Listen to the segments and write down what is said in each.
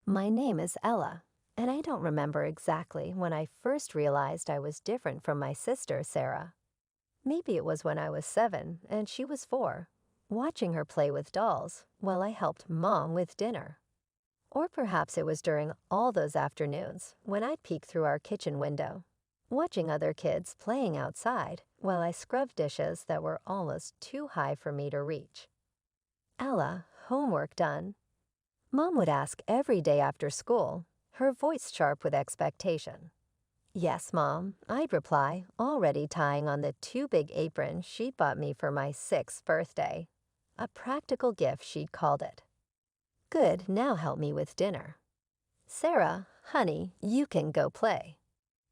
My name is Ella, and I don't remember exactly when I first realized I was different from my sister, Sarah. Maybe it was when I was 7 and she was 4, watching her play with dolls while I helped Mom with dinner. Or perhaps it was during all those afternoons when I'd peek through our kitchen window, watching other kids playing outside while I scrubbed dishes that were almost too high for me to reach. Ella, homework done? Mom would ask every day after school, her voice sharp with expectation. Yes, Mom, I'd reply, already tying on the too big apron she'd bought me for my 6th birthday. A practical gift, she'd called it. Good, now help me with dinner. Sarah, honey, you can go play.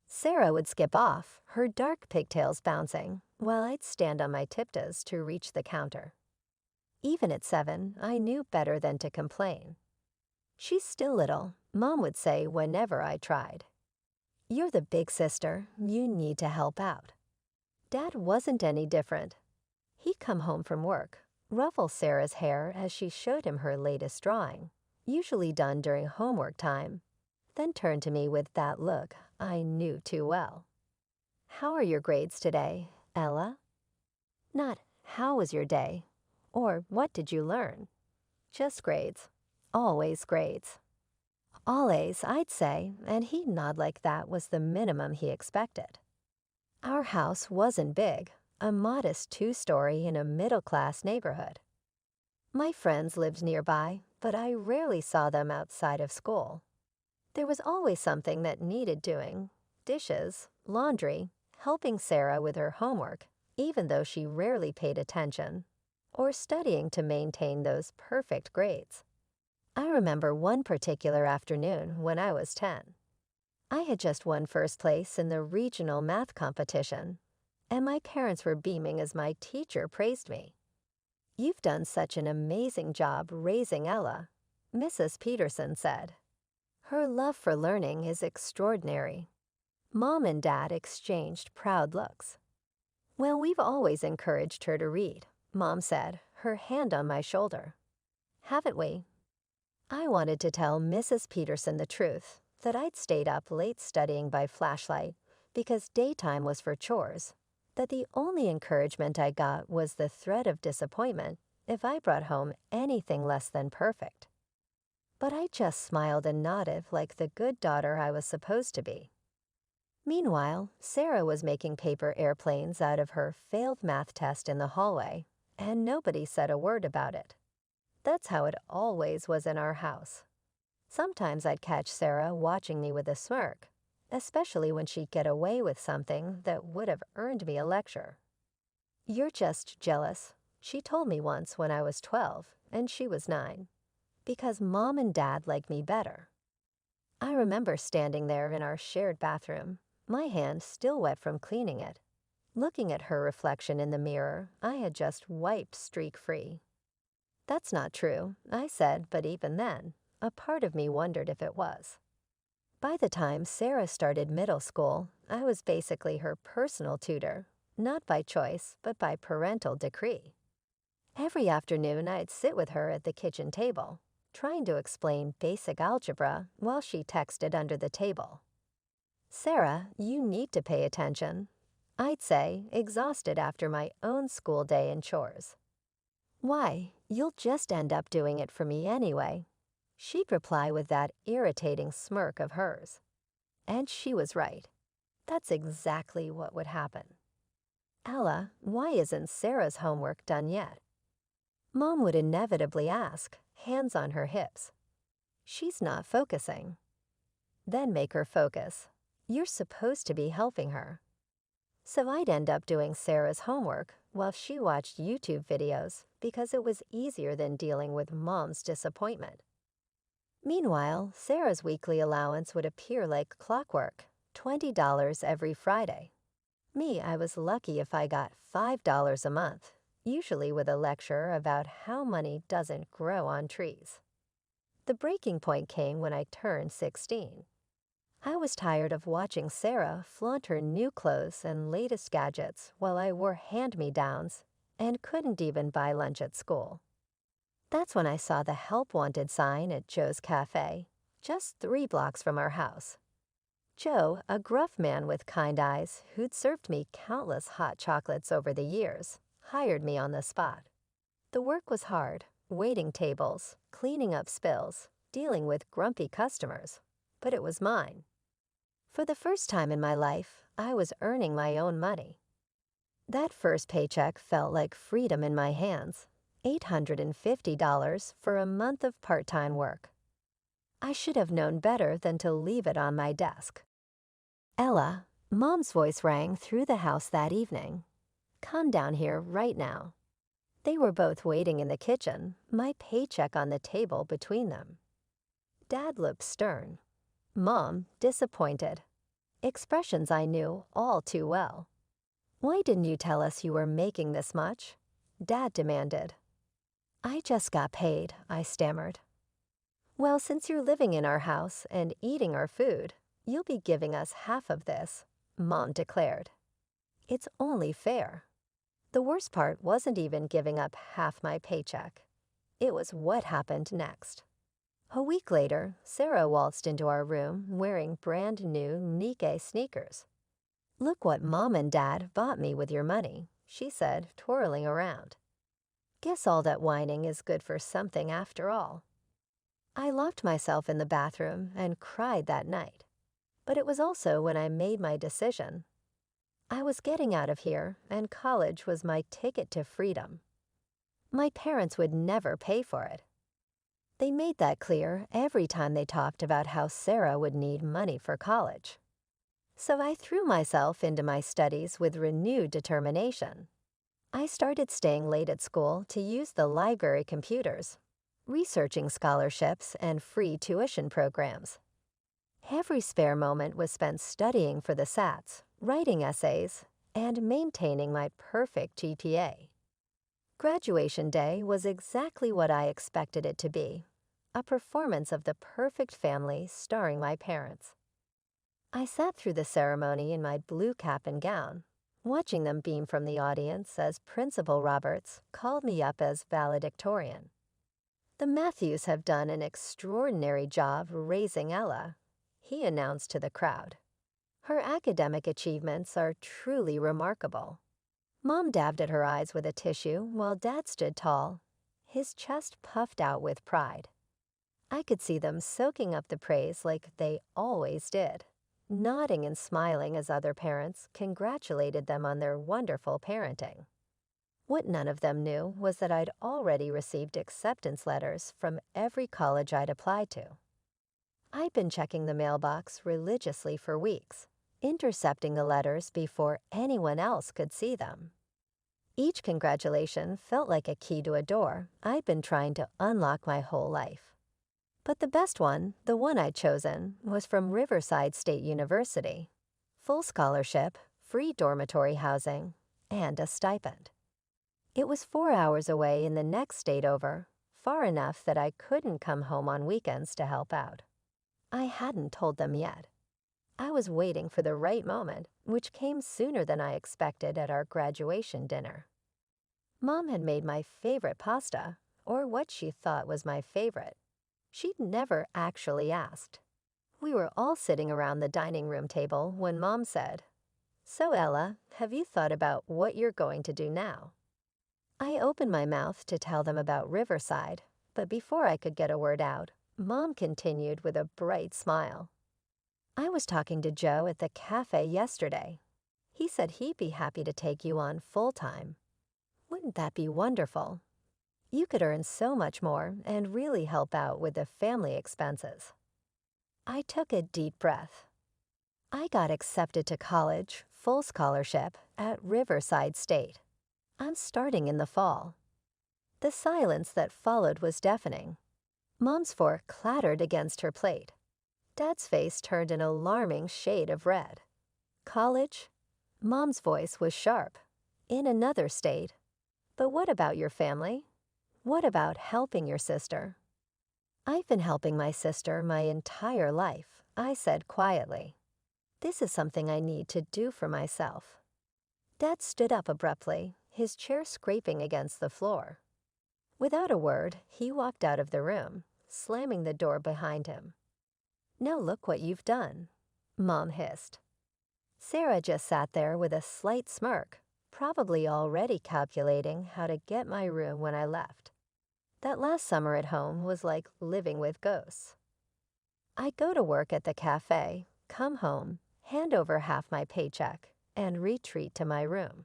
Sarah would skip off, her dark pigtails bouncing, while I'd stand on my tiptoes to reach the counter. Even at 7, I knew better than to complain. She's still little, Mom would say whenever I tried. You're the big sister, you need to help out. Dad wasn't any different. He'd come home from work, ruffle Sarah's hair as she showed him her latest drawing, usually done during homework time, then turn to me with that look I knew too well. How are your grades today, Ella? Not, how was your day? Or what did you learn? Just grades. Always grades. All A's, I'd say, and he'd nod like that was the minimum he expected. Our house wasn't big, a modest 2-story in a middle-class neighborhood. My friends lived nearby, but I rarely saw them outside of school. There was always something that needed doing: dishes, laundry, helping Sarah with her homework, even though she rarely paid attention, or studying to maintain those perfect grades. I remember one particular afternoon when I was 10. I had just won first place in the regional math competition, and my parents were beaming as my teacher praised me. "You've done such an amazing job raising Ella," Mrs. Peterson said. "Her love for learning is extraordinary." Mom and Dad exchanged proud looks. "Well, we've always encouraged her to read," Mom said, her hand on my shoulder. "Haven't we?" I wanted to tell Mrs. Peterson the truth, that I'd stayed up late studying by flashlight because daytime was for chores, that the only encouragement I got was the threat of disappointment if I brought home anything less than perfect. But I just smiled and nodded like the good daughter I was supposed to be. Meanwhile, Sarah was making paper airplanes out of her failed math test in the hallway, and nobody said a word about it. That's how it always was in our house. Sometimes I'd catch Sarah watching me with a smirk, especially when she'd get away with something that would have earned me a lecture. "You're just jealous," she told me once when I was 12 and she was 9, "because Mom and Dad like me better." I remember standing there in our shared bathroom, my hand still wet from cleaning it, looking at her reflection in the mirror I had just wiped streak-free. "That's not true," I said, but even then, a part of me wondered if it was. By the time Sarah started middle school, I was basically her personal tutor, not by choice, but by parental decree. Every afternoon I'd sit with her at the kitchen table, trying to explain basic algebra while she texted under the table. "Sarah, you need to pay attention," I'd say, exhausted after my own school day and chores. "Why, you'll just end up doing it for me anyway," she'd reply with that irritating smirk of hers. And she was right. That's exactly what would happen. "Ella, why isn't Sarah's homework done yet?" Mom would inevitably ask, hands on her hips. "She's not focusing." Then make her focus. "You're supposed to be helping her." So I'd end up doing Sarah's homework while she watched YouTube videos because it was easier than dealing with Mom's disappointment. Meanwhile, Sarah's weekly allowance would appear like clockwork, $20 every Friday. Me, I was lucky if I got $5 a month, usually with a lecture about how money doesn't grow on trees. The breaking point came when I turned 16. I was tired of watching Sarah flaunt her new clothes and latest gadgets while I wore hand-me-downs and couldn't even buy lunch at school. That's when I saw the Help Wanted sign at Joe's Cafe. just 3 blocks from our house. Joe, a gruff man with kind eyes who'd served me countless hot chocolates over the years, hired me on the spot. The work was hard, waiting tables, cleaning up spills, dealing with grumpy customers, but it was mine. For the first time in my life, I was earning my own money. That first paycheck felt like freedom in my hands. $850 for a month of part-time work. I should have known better than to leave it on my desk. Ella, Mom's voice rang through the house that evening. Come down here right now. They were both waiting in the kitchen, my paycheck on the table between them. Dad looked stern. Mom, disappointed. Expressions I knew all too well. Why didn't you tell us you were making this much? Dad demanded. I just got paid, I stammered. Well, since you're living in our house and eating our food, you'll be giving us half of this, Mom declared. It's only fair. The worst part wasn't even giving up half my paycheck. It was what happened next. A week later, Sarah waltzed into our room wearing brand new Nike sneakers. Look what Mom and Dad bought me with your money, she said, twirling around. Guess all that whining is good for something after all. I locked myself in the bathroom and cried that night. But it was also when I made my decision. I was getting out of here, and college was my ticket to freedom. My parents would never pay for it. They made that clear every time they talked about how Sarah would need money for college. So I threw myself into my studies with renewed determination. I started staying late at school to use the library computers, researching scholarships and free tuition programs. Every spare moment was spent studying for the SATs, writing essays, and maintaining my perfect GPA. Graduation day was exactly what I expected it to be, a performance of the perfect family starring my parents. I sat through the ceremony in my blue cap and gown, watching them beam from the audience as Principal Roberts called me up as valedictorian. The Matthews have done an extraordinary job raising Ella, he announced to the crowd. Her academic achievements are truly remarkable. Mom dabbed at her eyes with a tissue while Dad stood tall, his chest puffed out with pride. I could see them soaking up the praise like they always did, nodding and smiling as other parents congratulated them on their wonderful parenting. What none of them knew was that I'd already received acceptance letters from every college I'd applied to. I'd been checking the mailbox religiously for weeks, intercepting the letters before anyone else could see them. Each congratulation felt like a key to a door I'd been trying to unlock my whole life. But the best one, the one I'd chosen, was from Riverside State University. Full scholarship, free dormitory housing, and a stipend. It was 4 hours away in the next state over, far enough that I couldn't come home on weekends to help out. I hadn't told them yet. I was waiting for the right moment, which came sooner than I expected at our graduation dinner. Mom had made my favorite pasta, or what she thought was my favorite. She'd never actually asked. We were all sitting around the dining room table when Mom said, "So Ella, have you thought about what you're going to do now?" I opened my mouth to tell them about Riverside, but before I could get a word out, Mom continued with a bright smile. I was talking to Joe at the cafe yesterday. He said he'd be happy to take you on full-time. Wouldn't that be wonderful? You could earn so much more and really help out with the family expenses. I took a deep breath. I got accepted to college, full scholarship, at Riverside State. I'm starting in the fall. The silence that followed was deafening. Mom's fork clattered against her plate. Dad's face turned an alarming shade of red. College? Mom's voice was sharp. In another state. But what about your family? What about helping your sister? I've been helping my sister my entire life, I said quietly. This is something I need to do for myself. Dad stood up abruptly, his chair scraping against the floor. Without a word, he walked out of the room, slamming the door behind him. Now look what you've done, Mom hissed. Sarah just sat there with a slight smirk, probably already calculating how to get my room when I left. That last summer at home was like living with ghosts. I'd go to work at the cafe, come home, hand over half my paycheck, and retreat to my room.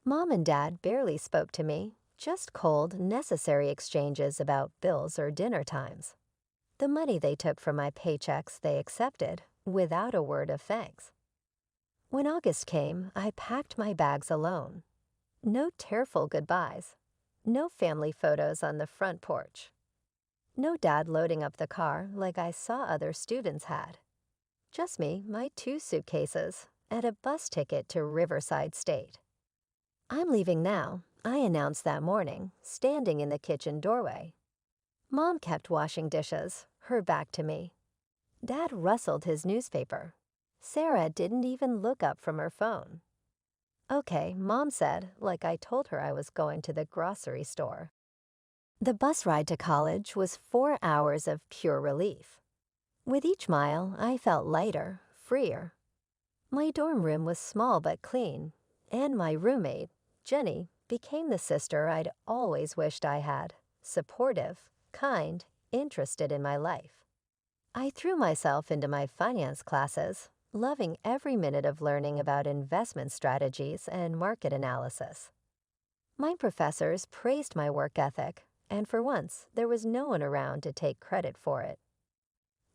Mom and Dad barely spoke to me, just cold, necessary exchanges about bills or dinner times. The money they took from my paychecks they accepted, without a word of thanks. When August came, I packed my bags alone. No tearful goodbyes. No family photos on the front porch. No Dad loading up the car like I saw other students had. Just me, my 2 suitcases, and a bus ticket to Riverside State. "I'm leaving now," I announced that morning, standing in the kitchen doorway. Mom kept washing dishes, her back to me. Dad rustled his newspaper. Sarah didn't even look up from her phone. "Okay," Mom said, like I told her I was going to the grocery store. The bus ride to college was 4 hours of pure relief. With each mile, I felt lighter, freer. My dorm room was small but clean, and my roommate, Jenny, became the sister I'd always wished I had, supportive, kind, interested in my life. I threw myself into my finance classes, loving every minute of learning about investment strategies and market analysis. My professors praised my work ethic, and for once, there was no one around to take credit for it.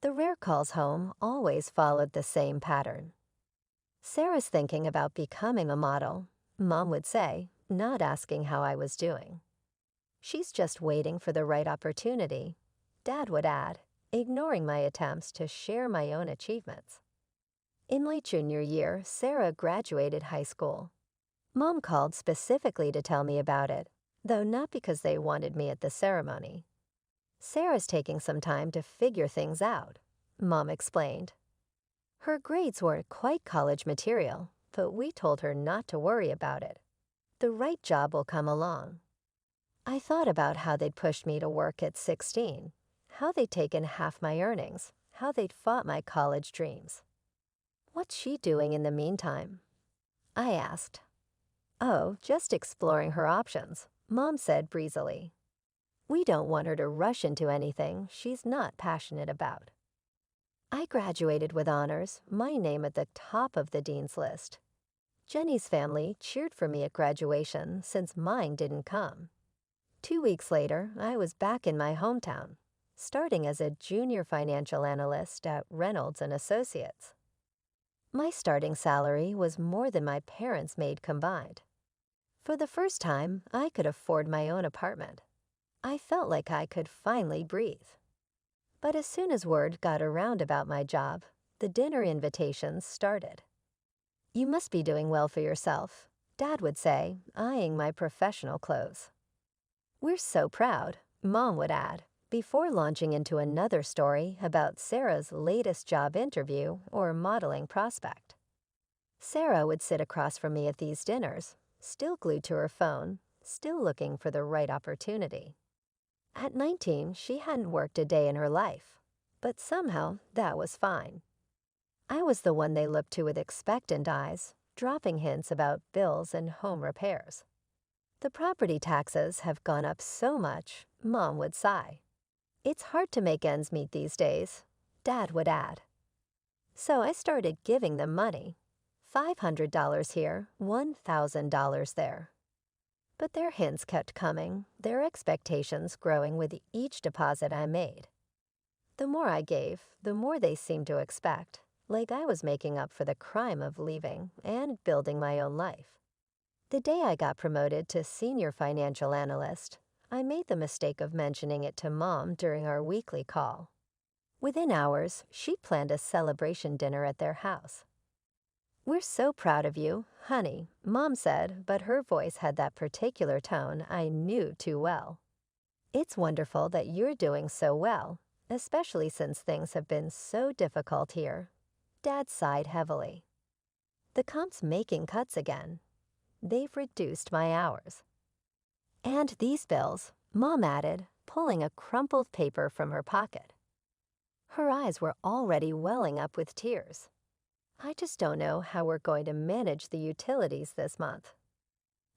The rare calls home always followed the same pattern. "Sarah's thinking about becoming a model," Mom would say, not asking how I was doing. "She's just waiting for the right opportunity," Dad would add, ignoring my attempts to share my own achievements. In my junior year, Sarah graduated high school. Mom called specifically to tell me about it, though not because they wanted me at the ceremony. "Sarah's taking some time to figure things out," Mom explained. Her grades weren't quite college material, but we told her not to worry about it. The right job will come along. I thought about how they'd pushed me to work at 16, how they'd taken half my earnings, how they'd fought my college dreams. "What's she doing in the meantime?" I asked. "Oh, just exploring her options," Mom said breezily. "We don't want her to rush into anything she's not passionate about." I graduated with honors, my name at the top of the dean's list. Jenny's family cheered for me at graduation since mine didn't come. 2 weeks later, I was back in my hometown, starting as a junior financial analyst at Reynolds and Associates. My starting salary was more than my parents made combined. For the first time, I could afford my own apartment. I felt like I could finally breathe. But as soon as word got around about my job, the dinner invitations started. "You must be doing well for yourself," Dad would say, eyeing my professional clothes. "We're so proud," Mom would add, before launching into another story about Sarah's latest job interview or modeling prospect. Sarah would sit across from me at these dinners, still glued to her phone, still looking for the right opportunity. At 19, she hadn't worked a day in her life, but somehow that was fine. I was the one they looked to with expectant eyes, dropping hints about bills and home repairs. "The property taxes have gone up so much," Mom would sigh. "It's hard to make ends meet these days," Dad would add. So I started giving them money. $500 here, $1,000 there. But their hints kept coming, their expectations growing with each deposit I made. The more I gave, the more they seemed to expect, like I was making up for the crime of leaving and building my own life. The day I got promoted to senior financial analyst, I made the mistake of mentioning it to Mom during our weekly call. Within hours, she planned a celebration dinner at their house. "We're so proud of you, honey," Mom said, but her voice had that particular tone I knew too well. "It's wonderful that you're doing so well, especially since things have been so difficult here." Dad sighed heavily. "The comp's making cuts again. They've reduced my hours." "And these bills," Mom added, pulling a crumpled paper from her pocket. Her eyes were already welling up with tears. I just don't know how we're going to manage the utilities this month.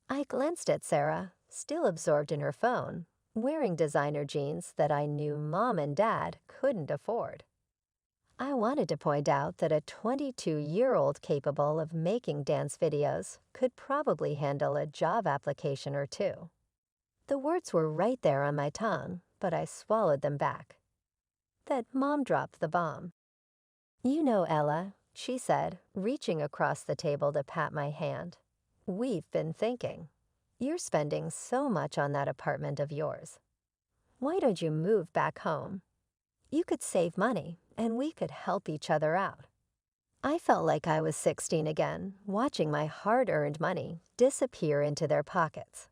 I glanced at Sarah, still absorbed in her phone, wearing designer jeans that I knew Mom and Dad couldn't afford. I wanted to point out that a 22-year-old capable of making dance videos could probably handle a job application or two. The words were right there on my tongue, but I swallowed them back. That Mom dropped the bomb. "You know, Ella," she said, reaching across the table to pat my hand. "We've been thinking. You're spending so much on that apartment of yours. Why don't you move back home? You could save money, and we could help each other out." I felt like I was 16 again, watching my hard-earned money disappear into their pockets.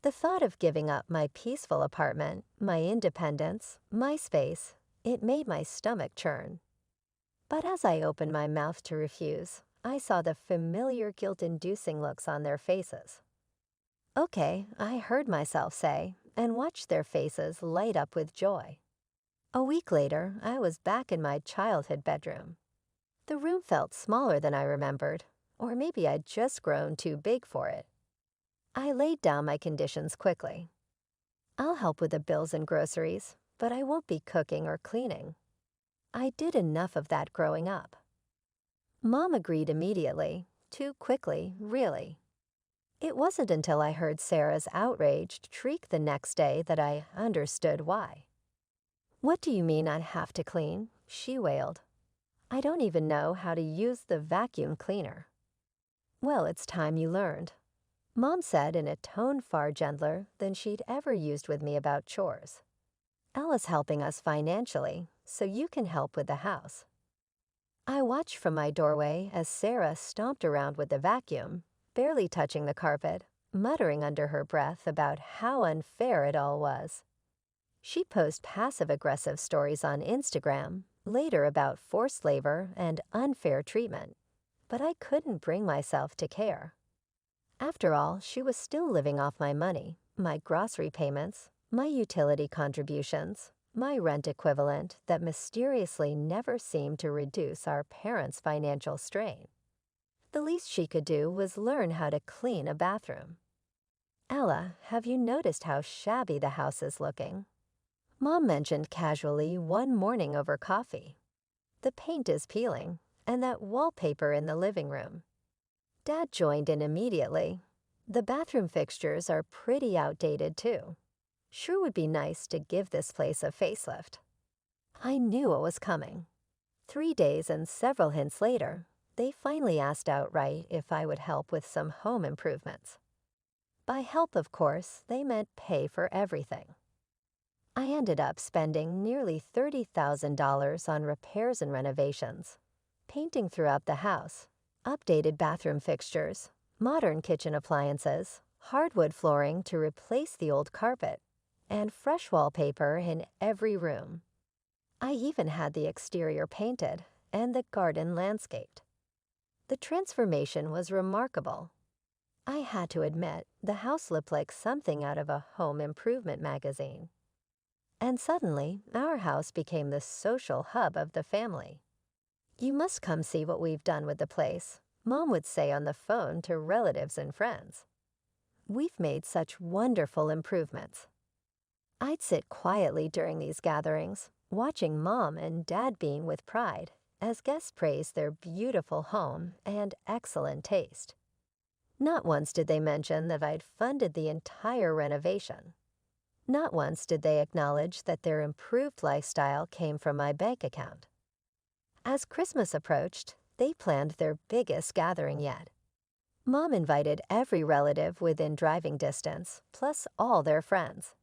The thought of giving up my peaceful apartment, my independence, my space, it made my stomach churn. But as I opened my mouth to refuse, I saw the familiar guilt-inducing looks on their faces. "Okay," I heard myself say, and watched their faces light up with joy. A week later, I was back in my childhood bedroom. The room felt smaller than I remembered, or maybe I'd just grown too big for it. I laid down my conditions quickly. "I'll help with the bills and groceries, but I won't be cooking or cleaning. I did enough of that growing up." Mom agreed immediately, too quickly, really. It wasn't until I heard Sarah's outraged shriek the next day that I understood why. "What do you mean I have to clean?" she wailed. "I don't even know how to use the vacuum cleaner." "Well, it's time you learned," Mom said in a tone far gentler than she'd ever used with me about chores. "Ella's helping us financially, so you can help with the house." I watched from my doorway as Sarah stomped around with the vacuum, barely touching the carpet, muttering under her breath about how unfair it all was. She'd post passive-aggressive stories on Instagram, later about forced labor and unfair treatment, but I couldn't bring myself to care. After all, she was still living off my money, my grocery payments, my utility contributions, my rent equivalent that mysteriously never seemed to reduce our parents' financial strain. The least she could do was learn how to clean a bathroom. "Ella, have you noticed how shabby the house is looking?" Mom mentioned casually one morning over coffee. "The paint is peeling, and that wallpaper in the living room." Dad joined in immediately. "The bathroom fixtures are pretty outdated, too. Sure would be nice to give this place a facelift." I knew it was coming. 3 days and several hints later, they finally asked outright if I would help with some home improvements. By help, of course, they meant pay for everything. I ended up spending nearly $30,000 on repairs and renovations, painting throughout the house, updated bathroom fixtures, modern kitchen appliances, hardwood flooring to replace the old carpet, and fresh wallpaper in every room. I even had the exterior painted and the garden landscaped. The transformation was remarkable. I had to admit, the house looked like something out of a home improvement magazine. And suddenly, our house became the social hub of the family. "You must come see what we've done with the place," Mom would say on the phone to relatives and friends. "We've made such wonderful improvements." I'd sit quietly during these gatherings, watching Mom and Dad beam with pride as guests praised their beautiful home and excellent taste. Not once did they mention that I'd funded the entire renovation. Not once did they acknowledge that their improved lifestyle came from my bank account. As Christmas approached, they planned their biggest gathering yet. Mom invited every relative within driving distance, plus all their friends.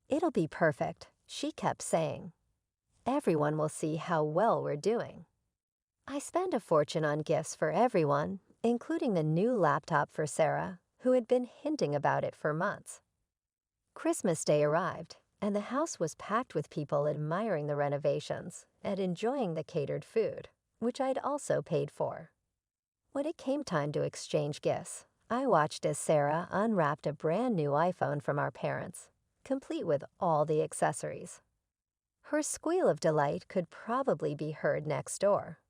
"It'll be perfect," she kept saying. "Everyone will see how well we're doing." I spent a fortune on gifts for everyone, including a new laptop for Sarah, who had been hinting about it for months. Christmas Day arrived, and the house was packed with people admiring the renovations and enjoying the catered food, which I'd also paid for. When it came time to exchange gifts, I watched as Sarah unwrapped a brand new iPhone from our parents, complete with all the accessories. Her squeal of delight could probably be heard next door.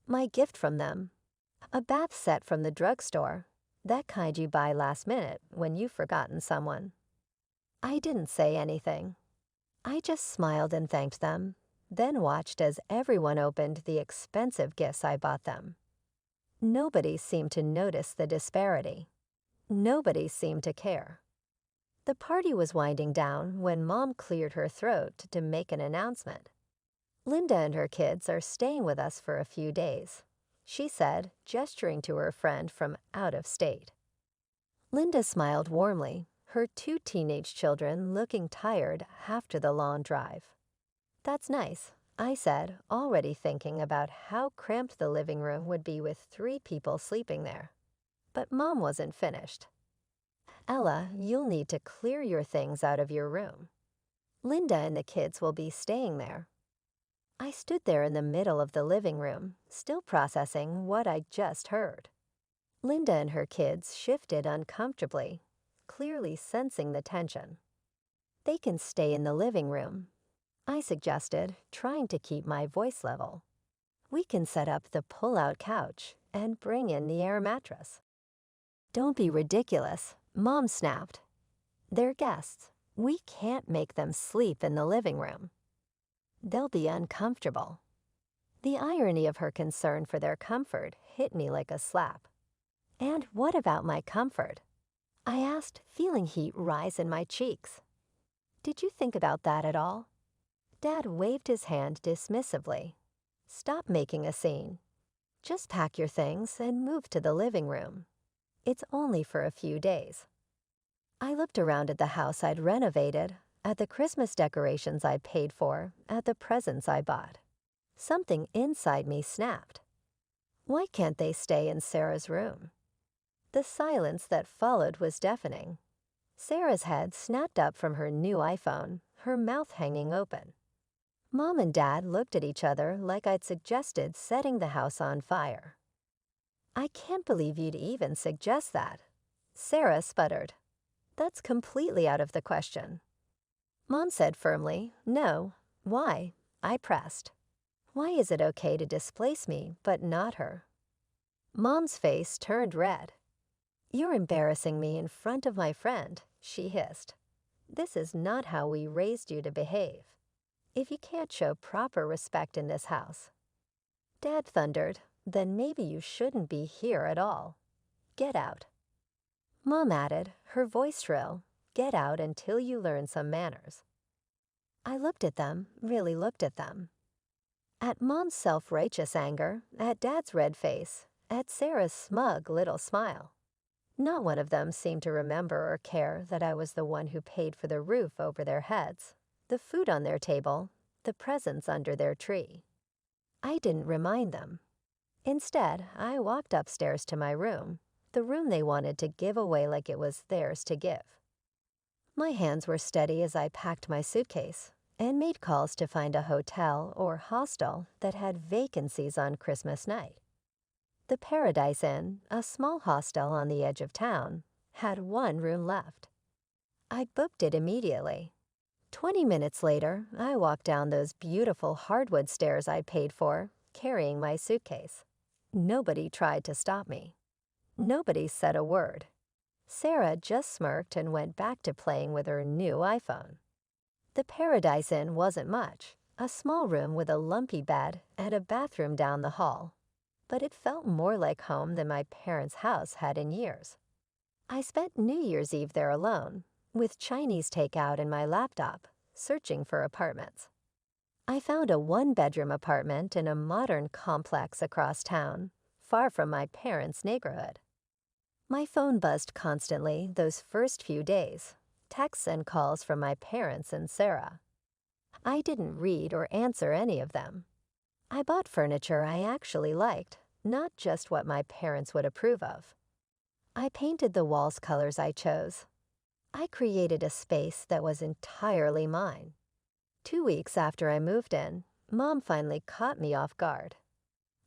My gift from them, a bath set from the drugstore, that kind you buy last minute when you've forgotten someone. I didn't say anything. I just smiled and thanked them, then watched as everyone opened the expensive gifts I bought them. Nobody seemed to notice the disparity. Nobody seemed to care. The party was winding down when Mom cleared her throat to make an announcement. Linda and her kids are staying with us for a few days, she said, gesturing to her friend from out of state. Linda smiled warmly, her two teenage children looking tired after the long drive. That's nice, I said, already thinking about how cramped the living room would be with 3 people sleeping there. But Mom wasn't finished. Ella, you'll need to clear your things out of your room. Linda and the kids will be staying there. I stood there in the middle of the living room, still processing what I'd just heard. Linda and her kids shifted uncomfortably, clearly sensing the tension. They can stay in the living room, I suggested, trying to keep my voice level. We can set up the pull-out couch and bring in the air mattress. Don't be ridiculous, Mom snapped. They're guests. We can't make them sleep in the living room. They'll be uncomfortable. The irony of her concern for their comfort hit me like a slap. And what about my comfort? I asked, feeling heat rise in my cheeks. Did you think about that at all? Dad waved his hand dismissively. Stop making a scene. Just pack your things and move to the living room. It's only for a few days. I looked around at the house I'd renovated, at the Christmas decorations I'd paid for, at the presents I bought. Something inside me snapped. Why can't they stay in Sarah's room? The silence that followed was deafening. Sarah's head snapped up from her new iPhone, her mouth hanging open. Mom and Dad looked at each other like I'd suggested setting the house on fire. I can't believe you'd even suggest that. Sarah sputtered. That's completely out of the question. Mom said firmly, no. Why? I pressed. Why is it okay to displace me, but not her? Mom's face turned red. You're embarrassing me in front of my friend, she hissed. This is not how we raised you to behave. If you can't show proper respect in this house. Dad thundered, then maybe you shouldn't be here at all. Get out. Mom added, her voice shrill, get out until you learn some manners. I looked at them, really looked at them. At Mom's self-righteous anger, at Dad's red face, at Sarah's smug little smile. Not one of them seemed to remember or care that I was the one who paid for the roof over their heads, the food on their table, the presents under their tree. I didn't remind them. Instead, I walked upstairs to my room, the room they wanted to give away like it was theirs to give. My hands were steady as I packed my suitcase and made calls to find a hotel or hostel that had vacancies on Christmas night. The Paradise Inn, a small hostel on the edge of town, had 1 room left. I booked it immediately. 20 minutes later, I walked down those beautiful hardwood stairs I paid for, carrying my suitcase. Nobody tried to stop me. Nobody said a word. Sarah just smirked and went back to playing with her new iPhone. The Paradise Inn wasn't much, a small room with a lumpy bed and a bathroom down the hall. But it felt more like home than my parents' house had in years. I spent New Year's Eve there alone, with Chinese takeout and my laptop, searching for apartments. I found a 1-bedroom apartment in a modern complex across town, far from my parents' neighborhood. My phone buzzed constantly those first few days, texts and calls from my parents and Sarah. I didn't read or answer any of them. I bought furniture I actually liked, not just what my parents would approve of. I painted the walls colors I chose. I created a space that was entirely mine. 2 weeks after I moved in, Mom finally caught me off guard.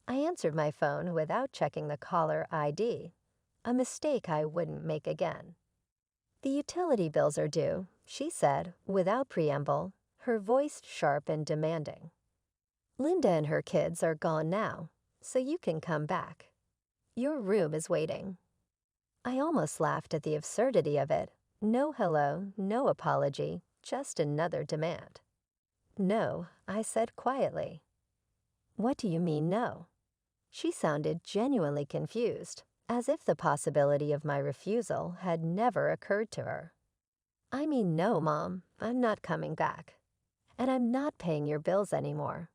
I answered my phone without checking the caller ID, a mistake I wouldn't make again. The utility bills are due, she said, without preamble, her voice sharp and demanding. "Linda and her kids are gone now, so you can come back. Your room is waiting." I almost laughed at the absurdity of it. No hello, no apology, just another demand. "No," I said quietly. "What do you mean, no?" She sounded genuinely confused, as if the possibility of my refusal had never occurred to her. "I mean no, Mom, I'm not coming back. And I'm not paying your bills anymore."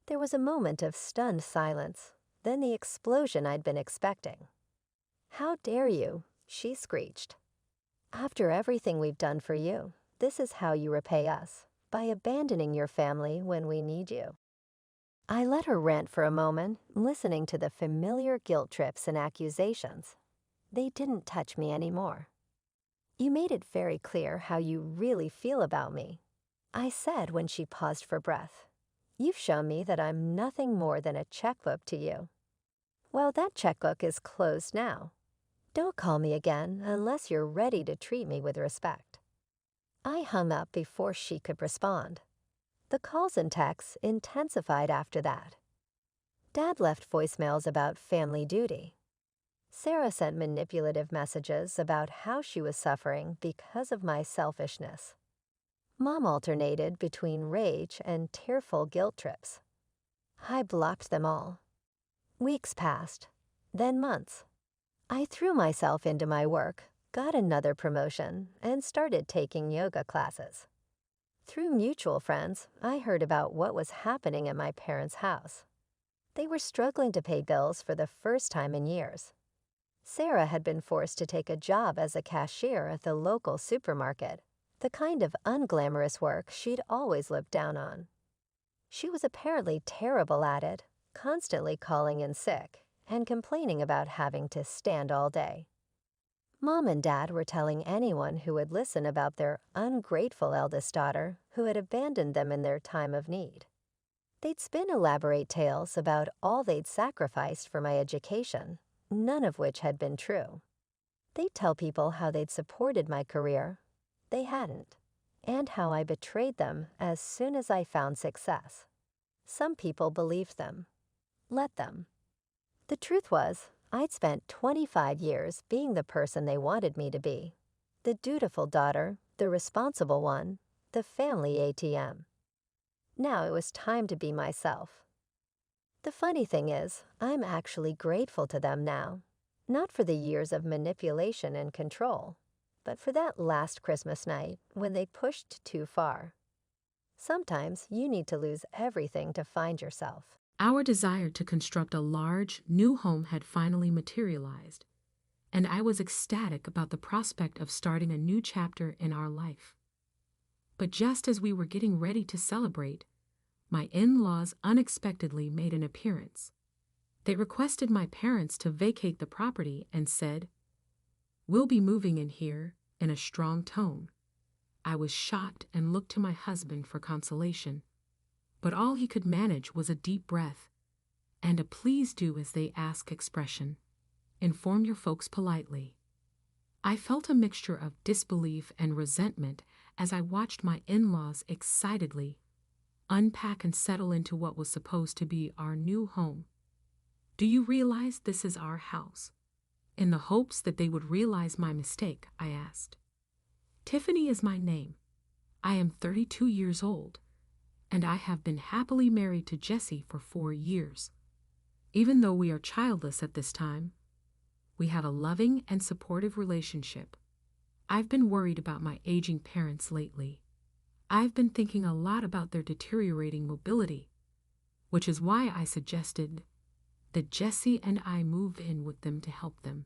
There was a moment of stunned silence, then the explosion I'd been expecting. "How dare you?" she screeched. "After everything we've done for you, this is how you repay us, by abandoning your family when we need you." I let her rant for a moment, listening to the familiar guilt trips and accusations. They didn't touch me anymore. "You made it very clear how you really feel about me," I said when she paused for breath. "You've shown me that I'm nothing more than a checkbook to you. Well, that checkbook is closed now. Don't call me again unless you're ready to treat me with respect." I hung up before she could respond. The calls and texts intensified after that. Dad left voicemails about family duty. Sarah sent manipulative messages about how she was suffering because of my selfishness. Mom alternated between rage and tearful guilt trips. I blocked them all. Weeks passed, then months. I threw myself into my work, got another promotion, and started taking yoga classes. Through mutual friends, I heard about what was happening at my parents' house. They were struggling to pay bills for the first time in years. Sarah had been forced to take a job as a cashier at the local supermarket, the kind of unglamorous work she'd always looked down on. She was apparently terrible at it, constantly calling in sick and complaining about having to stand all day. Mom and Dad were telling anyone who would listen about their ungrateful eldest daughter who had abandoned them in their time of need. They'd spin elaborate tales about all they'd sacrificed for my education, none of which had been true. They'd tell people how they'd supported my career. They hadn't, and how I betrayed them as soon as I found success. Some people believed them. Let them. The truth was, I'd spent 25 years being the person they wanted me to be. The dutiful daughter, the responsible one, the family ATM. Now it was time to be myself. The funny thing is, I'm actually grateful to them now, not for the years of manipulation and control, but for that last Christmas night when they pushed too far. Sometimes you need to lose everything to find yourself. Our desire to construct a large, new home had finally materialized, and I was ecstatic about the prospect of starting a new chapter in our life. But just as we were getting ready to celebrate, my in-laws unexpectedly made an appearance. They requested my parents to vacate the property and said, "We'll be moving in here," in a strong tone. I was shocked and looked to my husband for consolation, but all he could manage was a deep breath and a "please do as they ask" expression. Inform your folks politely. I felt a mixture of disbelief and resentment as I watched my in-laws excitedly unpack and settle into what was supposed to be our new home. "Do you realize this is our house?" In the hopes that they would realize my mistake, I asked. "Tiffany is my name. I am 32 years old, and I have been happily married to Jesse for 4 years. Even though we are childless at this time, we have a loving and supportive relationship. I've been worried about my aging parents lately. I've been thinking a lot about their deteriorating mobility, which is why I suggested that Jesse and I move in with them to help them."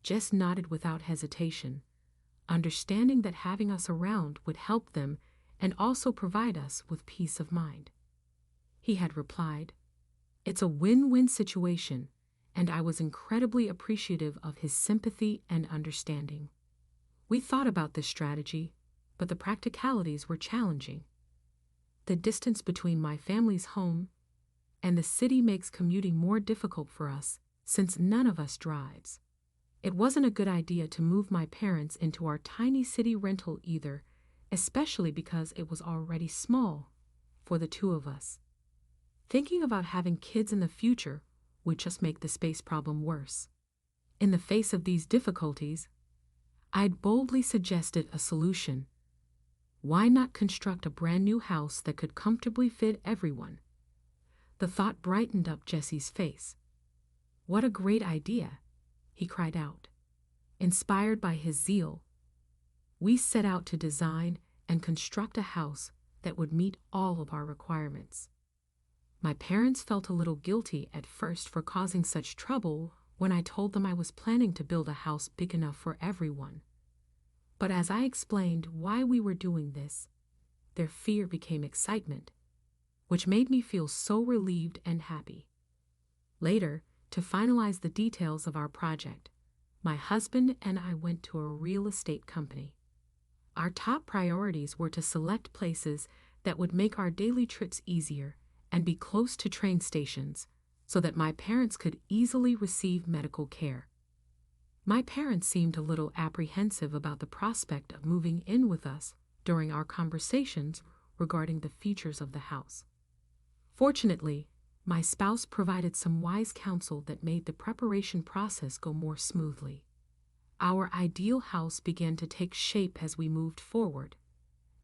Jess nodded without hesitation, understanding that having us around would help them and also provide us with peace of mind. He had replied, "It's a win-win situation," and I was incredibly appreciative of his sympathy and understanding. We thought about this strategy, but the practicalities were challenging. The distance between my family's home and the city makes commuting more difficult for us since none of us drives. It wasn't a good idea to move my parents into our tiny city rental either, especially because it was already small for the two of us. Thinking about having kids in the future would just make the space problem worse. In the face of these difficulties, I'd boldly suggested a solution. Why not construct a brand new house that could comfortably fit everyone? The thought brightened up Jesse's face. "What a great idea," he cried out. Inspired by his zeal, we set out to design and construct a house that would meet all of our requirements. My parents felt a little guilty at first for causing such trouble when I told them I was planning to build a house big enough for everyone. But as I explained why we were doing this, their fear became excitement, which made me feel so relieved and happy. Later, to finalize the details of our project, my husband and I went to a real estate company. Our top priorities were to select places that would make our daily trips easier and be close to train stations so that my parents could easily receive medical care. My parents seemed a little apprehensive about the prospect of moving in with us during our conversations regarding the features of the house. Fortunately, my spouse provided some wise counsel that made the preparation process go more smoothly. Our ideal house began to take shape as we moved forward,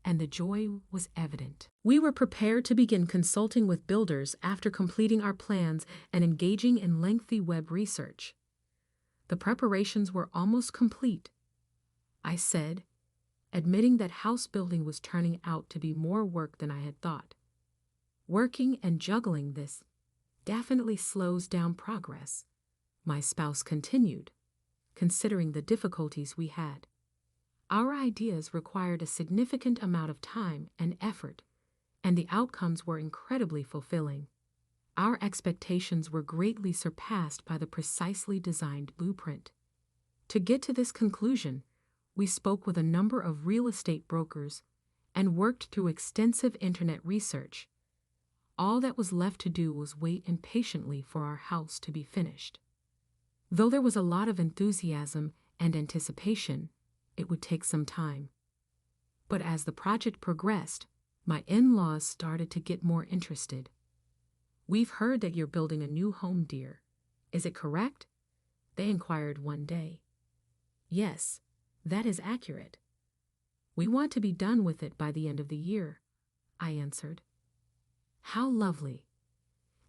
and the joy was evident. We were prepared to begin consulting with builders after completing our plans and engaging in lengthy web research. The preparations were almost complete, I said, admitting that house building was turning out to be more work than I had thought. Working and juggling this definitely slows down progress, my spouse continued, considering the difficulties we had. Our ideas required a significant amount of time and effort, and the outcomes were incredibly fulfilling. Our expectations were greatly surpassed by the precisely designed blueprint. To get to this conclusion, we spoke with a number of real estate brokers and worked through extensive internet research. All that was left to do was wait impatiently for our house to be finished. Though there was a lot of enthusiasm and anticipation, it would take some time. But as the project progressed, my in-laws started to get more interested. "We've heard that you're building a new home, dear. Is it correct?" they inquired one day. "Yes, that is accurate. We want to be done with it by the end of the year," I answered. "How lovely."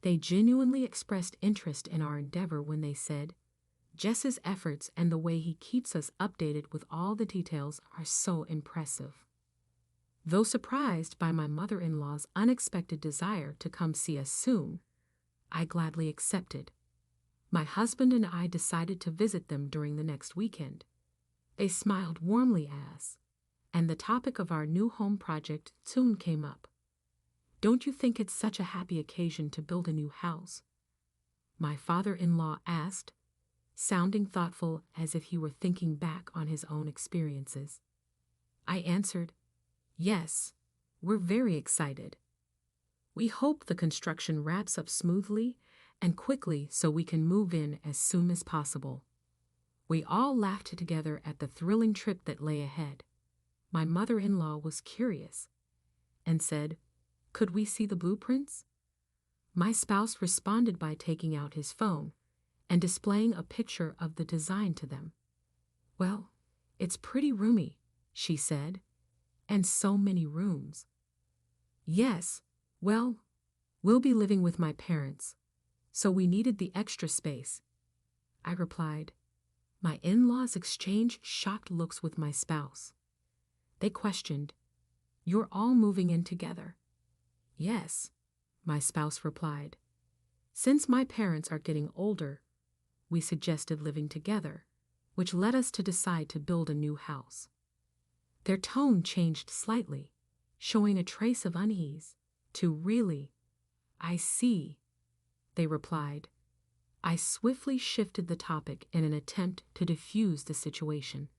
They genuinely expressed interest in our endeavor when they said, "Jess's efforts and the way he keeps us updated with all the details are so impressive." Though surprised by my mother-in-law's unexpected desire to come see us soon, I gladly accepted. My husband and I decided to visit them during the next weekend. They smiled warmly at us, and the topic of our new home project soon came up. "Don't you think it's such a happy occasion to build a new house?" my father-in-law asked, sounding thoughtful as if he were thinking back on his own experiences. I answered, "Yes, we're very excited. We hope the construction wraps up smoothly and quickly so we can move in as soon as possible." We all laughed together at the thrilling trip that lay ahead. My mother-in-law was curious and said, "Could we see the blueprints?" My spouse responded by taking out his phone and displaying a picture of the design to them. "Well, it's pretty roomy," she said, "and so many rooms." "Yes, well, we'll be living with my parents, so we needed the extra space," I replied. My in-laws exchanged shocked looks with my spouse. They questioned, "You're all moving in together?" "Yes," my spouse replied. "Since my parents are getting older, we suggested living together, which led us to decide to build a new house." Their tone changed slightly, showing a trace of unease, to "Really? I see," they replied. I swiftly shifted the topic in an attempt to diffuse the situation.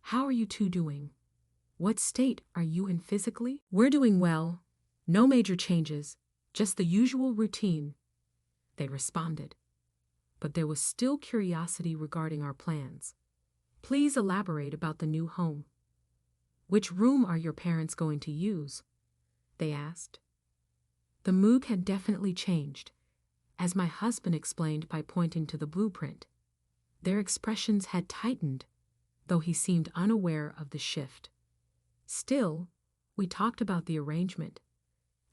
"How are you two doing? What state are you in physically?" "We're doing well. No major changes, just the usual routine," they responded. But there was still curiosity regarding our plans. "Please elaborate about the new home." "Which room are your parents going to use?" they asked. The mood had definitely changed, as my husband explained by pointing to the blueprint. Their expressions had tightened, though he seemed unaware of the shift. Still, we talked about the arrangement,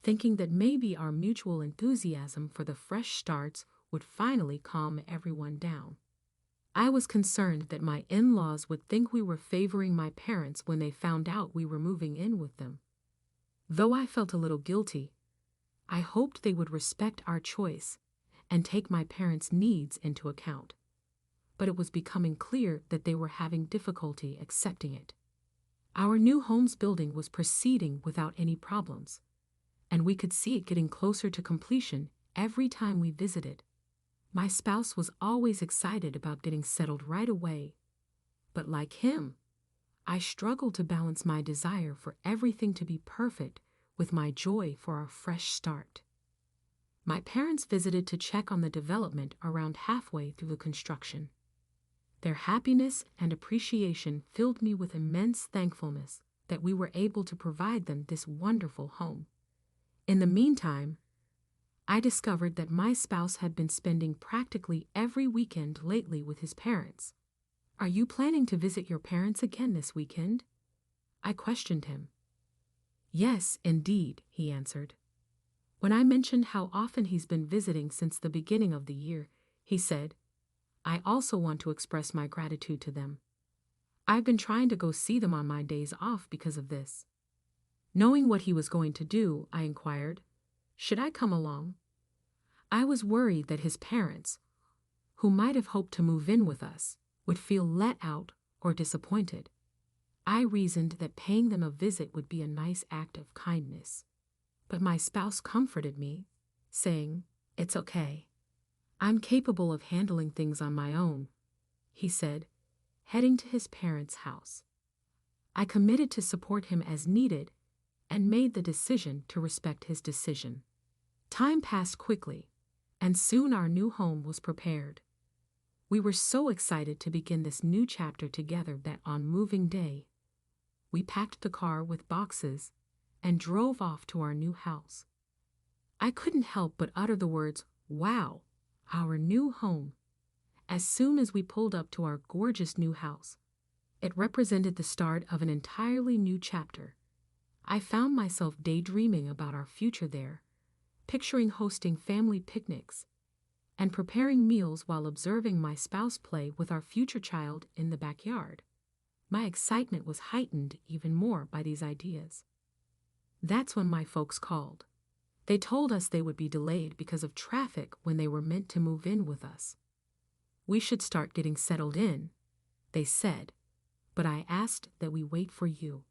thinking that maybe our mutual enthusiasm for the fresh starts would finally calm everyone down. I was concerned that my in-laws would think we were favoring my parents when they found out we were moving in with them. Though I felt a little guilty, I hoped they would respect our choice and take my parents' needs into account. But it was becoming clear that they were having difficulty accepting it. Our new home's building was proceeding without any problems, and we could see it getting closer to completion every time we visited. My spouse was always excited about getting settled right away, but like him, I struggled to balance my desire for everything to be perfect with my joy for our fresh start. My parents visited to check on the development around halfway through the construction. Their happiness and appreciation filled me with immense thankfulness that we were able to provide them this wonderful home. In the meantime, I discovered that my spouse had been spending practically every weekend lately with his parents. "Are you planning to visit your parents again this weekend?" I questioned him. "Yes, indeed," he answered. When I mentioned how often he's been visiting since the beginning of the year, he said, "I also want to express my gratitude to them. I've been trying to go see them on my days off because of this." Knowing what he was going to do, I inquired, "Should I come along?" I was worried that his parents, who might have hoped to move in with us, would feel let out or disappointed. I reasoned that paying them a visit would be a nice act of kindness. But my spouse comforted me, saying, "It's okay. I'm capable of handling things on my own," he said, heading to his parents' house. I committed to support him as needed and made the decision to respect his decision. Time passed quickly, and soon our new home was prepared. We were so excited to begin this new chapter together that on moving day, we packed the car with boxes and drove off to our new house. I couldn't help but utter the words, "Wow, our new home," as soon as we pulled up to our gorgeous new house. It represented the start of an entirely new chapter. I found myself daydreaming about our future there, picturing hosting family picnics and preparing meals while observing my spouse play with our future child in the backyard. My excitement was heightened even more by these ideas. That's when my folks called. They told us they would be delayed because of traffic when they were meant to move in with us. We should start getting settled in, they said, but I asked that we wait for you.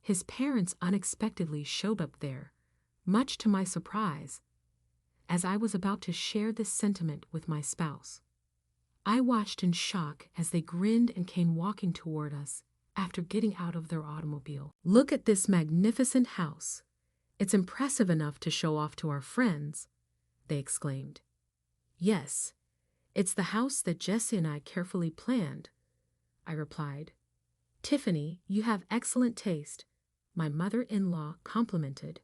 His parents unexpectedly showed up there, much to my surprise, as I was about to share this sentiment with my spouse. I watched in shock as they grinned and came walking toward us after getting out of their automobile. "Look at this magnificent house. It's impressive enough to show off to our friends," they exclaimed. "Yes, it's the house that Jesse and I carefully planned," I replied. "Tiffany, you have excellent taste," my mother-in-law complimented.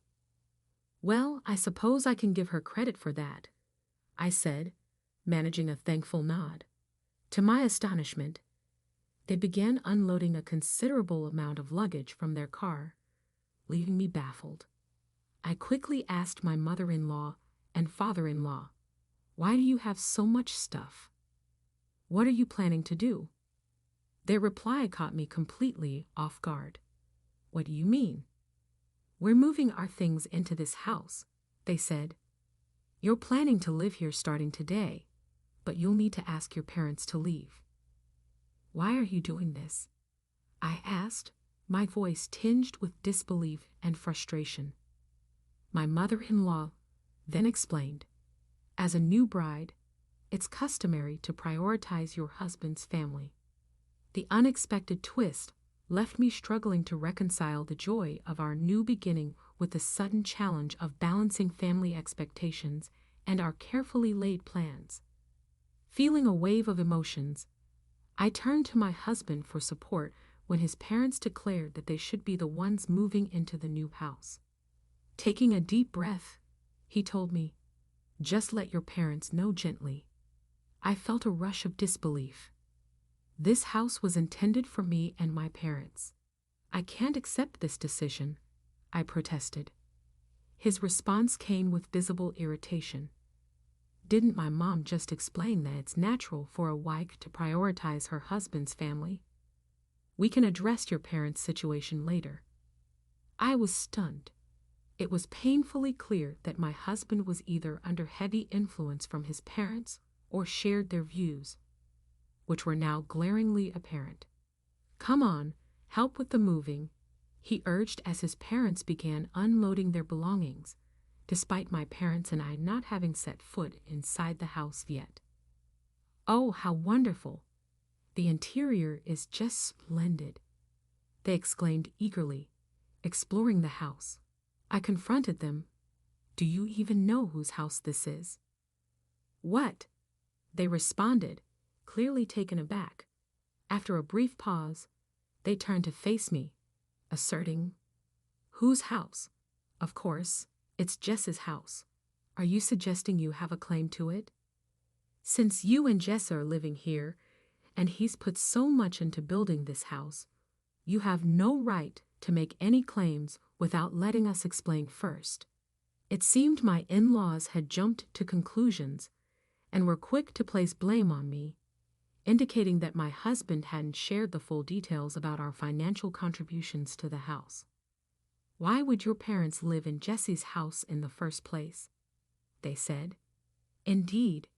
"Well, I suppose I can give her credit for that," I said, managing a thankful nod. To my astonishment, they began unloading a considerable amount of luggage from their car, leaving me baffled. I quickly asked my mother-in-law and father-in-law, "Why do you have so much stuff? What are you planning to do?" Their reply caught me completely off guard. "What do you mean?" "We're moving our things into this house," they said. "You're planning to live here starting today, but you'll need to ask your parents to leave." "Why are you doing this?" I asked, my voice tinged with disbelief and frustration. My mother-in-law then explained, "As a new bride, it's customary to prioritize your husband's family." The unexpected twist left me struggling to reconcile the joy of our new beginning with the sudden challenge of balancing family expectations and our carefully laid plans. Feeling a wave of emotions, I turned to my husband for support when his parents declared that they should be the ones moving into the new house. Taking a deep breath, he told me, "Just let your parents know gently." I felt a rush of disbelief. This house was intended for me and my parents. "I can't accept this decision," I protested. His response came with visible irritation. "Didn't my mom just explain that it's natural for a wife to prioritize her husband's family? We can address your parents' situation later." I was stunned. It was painfully clear that my husband was either under heavy influence from his parents or shared their views, which were now glaringly apparent. "Come on, help with the moving," he urged as his parents began unloading their belongings, despite my parents and I not having set foot inside the house yet. "Oh, how wonderful! The interior is just splendid," they exclaimed eagerly, exploring the house. I confronted them. "Do you even know whose house this is?" "What?" they responded, clearly taken aback. After a brief pause, they turned to face me, asserting, "Whose house? Of course, it's Jess's house. Are you suggesting you have a claim to it? Since you and Jess are living here, and he's put so much into building this house, you have no right to make any claims without letting us explain first." It seemed my in-laws had jumped to conclusions and were quick to place blame on me, indicating that my husband hadn't shared the full details about our financial contributions to the house. "Why would your parents live in Jesse's house in the first place?" they said. "Indeed,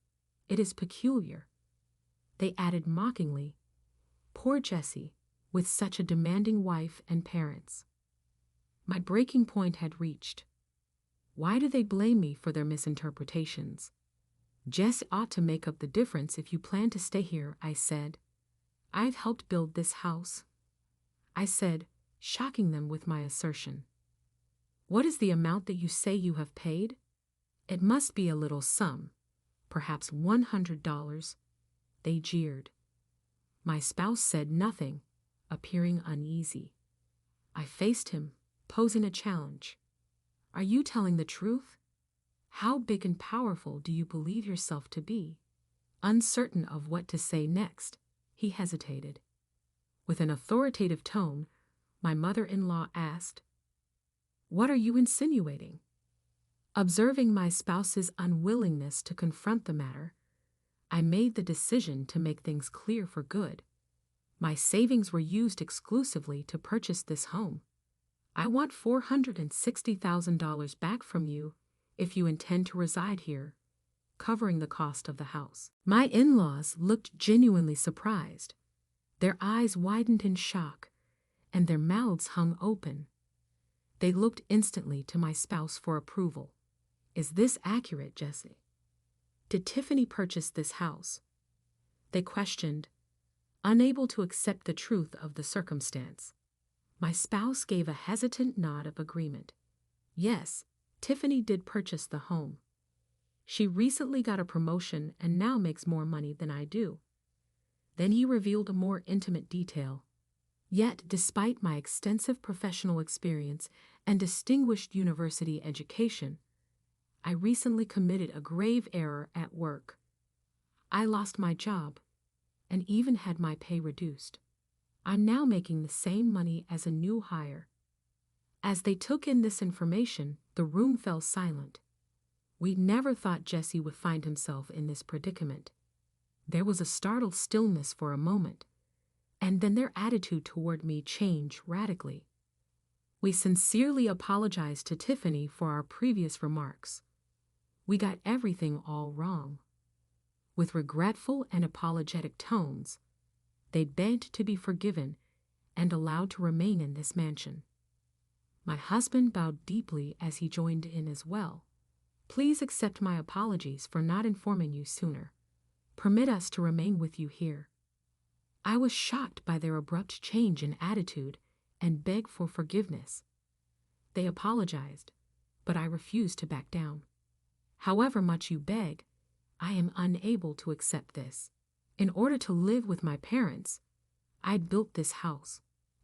it is peculiar," they added mockingly. "Poor Jesse, with such a demanding wife and parents." My breaking point had reached. Why do they blame me for their misinterpretations? "Jess ought to make up the difference if you plan to stay here," I said. "I've helped build this house," I said, shocking them with my assertion. "What is the amount that you say you have paid?" "It must be a little sum, perhaps $100, they jeered. My spouse said nothing, appearing uneasy. I faced him, posing a challenge. "Are you telling the truth? How big and powerful do you believe yourself to be?" Uncertain of what to say next, he hesitated. With an authoritative tone, my mother-in-law asked, "What are you insinuating?" Observing my spouse's unwillingness to confront the matter, I made the decision to make things clear for good. My savings were used exclusively to purchase this home. I want $460,000 back from you if you intend to reside here, covering the cost of the house. My in-laws looked genuinely surprised. Their eyes widened in shock, and their mouths hung open. They looked instantly to my spouse for approval. "Is this accurate, Jesse? Did Tiffany purchase this house?" they questioned, unable to accept the truth of the circumstance. My spouse gave a hesitant nod of agreement. "Yes, Tiffany did purchase the home. She recently got a promotion and now makes more money than I do." Then he revealed a more intimate detail. Yet, despite my extensive professional experience and distinguished university education, I recently committed a grave error at work. I lost my job and even had my pay reduced. I'm now making the same money as a new hire. As they took in this information, the room fell silent. We never thought Jesse would find himself in this predicament. There was a startled stillness for a moment, and then their attitude toward me changed radically. We sincerely apologized to Tiffany for our previous remarks. We got everything all wrong. With regretful and apologetic tones, they begged to be forgiven and allowed to remain in this mansion. My husband bowed deeply as he joined in as well. "Please accept my apologies for not informing you sooner. Permit us to remain with you here." I was shocked by their abrupt change in attitude and begged for forgiveness. They apologized, but I refused to back down. "However much you beg, I am unable to accept this. In order to live with my parents, I'd built this house.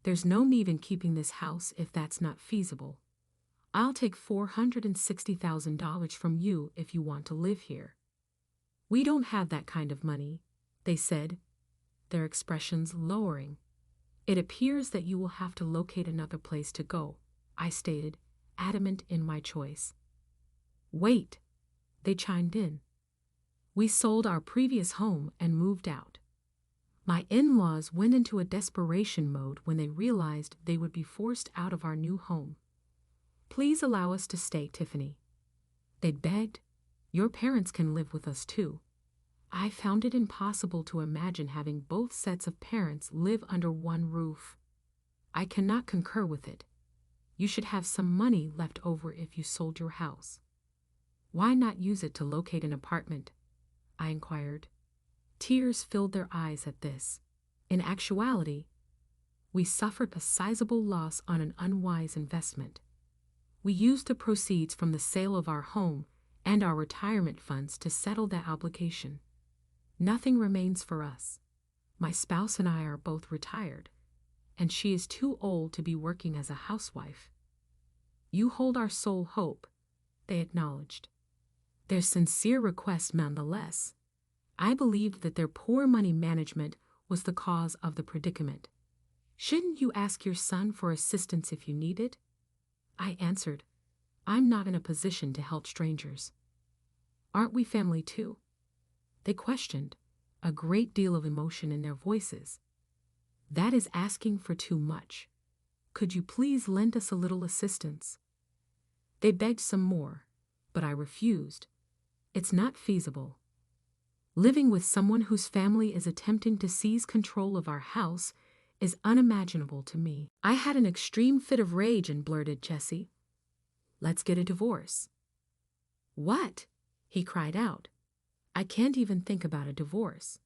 There's no need in keeping this house if that's not feasible. I'll take $460,000 from you if you want to live here. We don't have that kind of money, they said, their expressions lowering. It appears that you will have to locate another place to go, I stated, adamant in my choice. Wait, they chimed in. We sold our previous home and moved out. My in-laws went into a desperation mode when they realized they would be forced out of our new home. Please allow us to stay, Tiffany. They begged. Your parents can live with us too. I found it impossible to imagine having both sets of parents live under one roof. I cannot concur with it. You should have some money left over if you sold your house. Why not use it to locate an apartment? I inquired. Tears filled their eyes at this. In actuality, we suffered a sizable loss on an unwise investment. We used the proceeds from the sale of our home and our retirement funds to settle that obligation. Nothing remains for us. My spouse and I are both retired, and she is too old to be working as a housewife. You hold our sole hope, they acknowledged. Their sincere request nonetheless. I believed that their poor money management was the cause of the predicament. Shouldn't you ask your son for assistance if you need it? I answered, I'm not in a position to help strangers. Aren't we family too? They questioned, a great deal of emotion in their voices. That is asking for too much. Could you please lend us a little assistance? They begged some more, but I refused. It's not feasible. Living with someone whose family is attempting to seize control of our house is unimaginable to me. I had an extreme fit of rage and blurted, Jesse, let's get a divorce. What? He cried out. I can't even think about a divorce.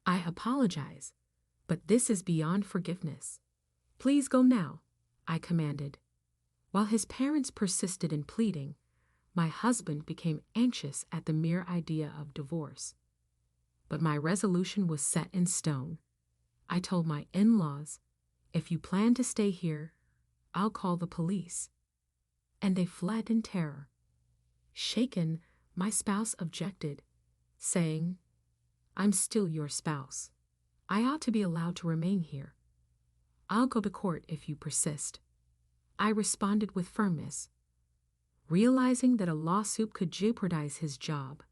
I apologize, but this is beyond forgiveness. Please go now, I commanded. While his parents persisted in pleading, my husband became anxious at the mere idea of divorce. But my resolution was set in stone. I told my in-laws, if you plan to stay here, I'll call the police. And they fled in terror. Shaken, my spouse objected, saying, I'm still your spouse. I ought to be allowed to remain here. I'll go to court if you persist. I responded with firmness. Realizing that a lawsuit could jeopardize his job,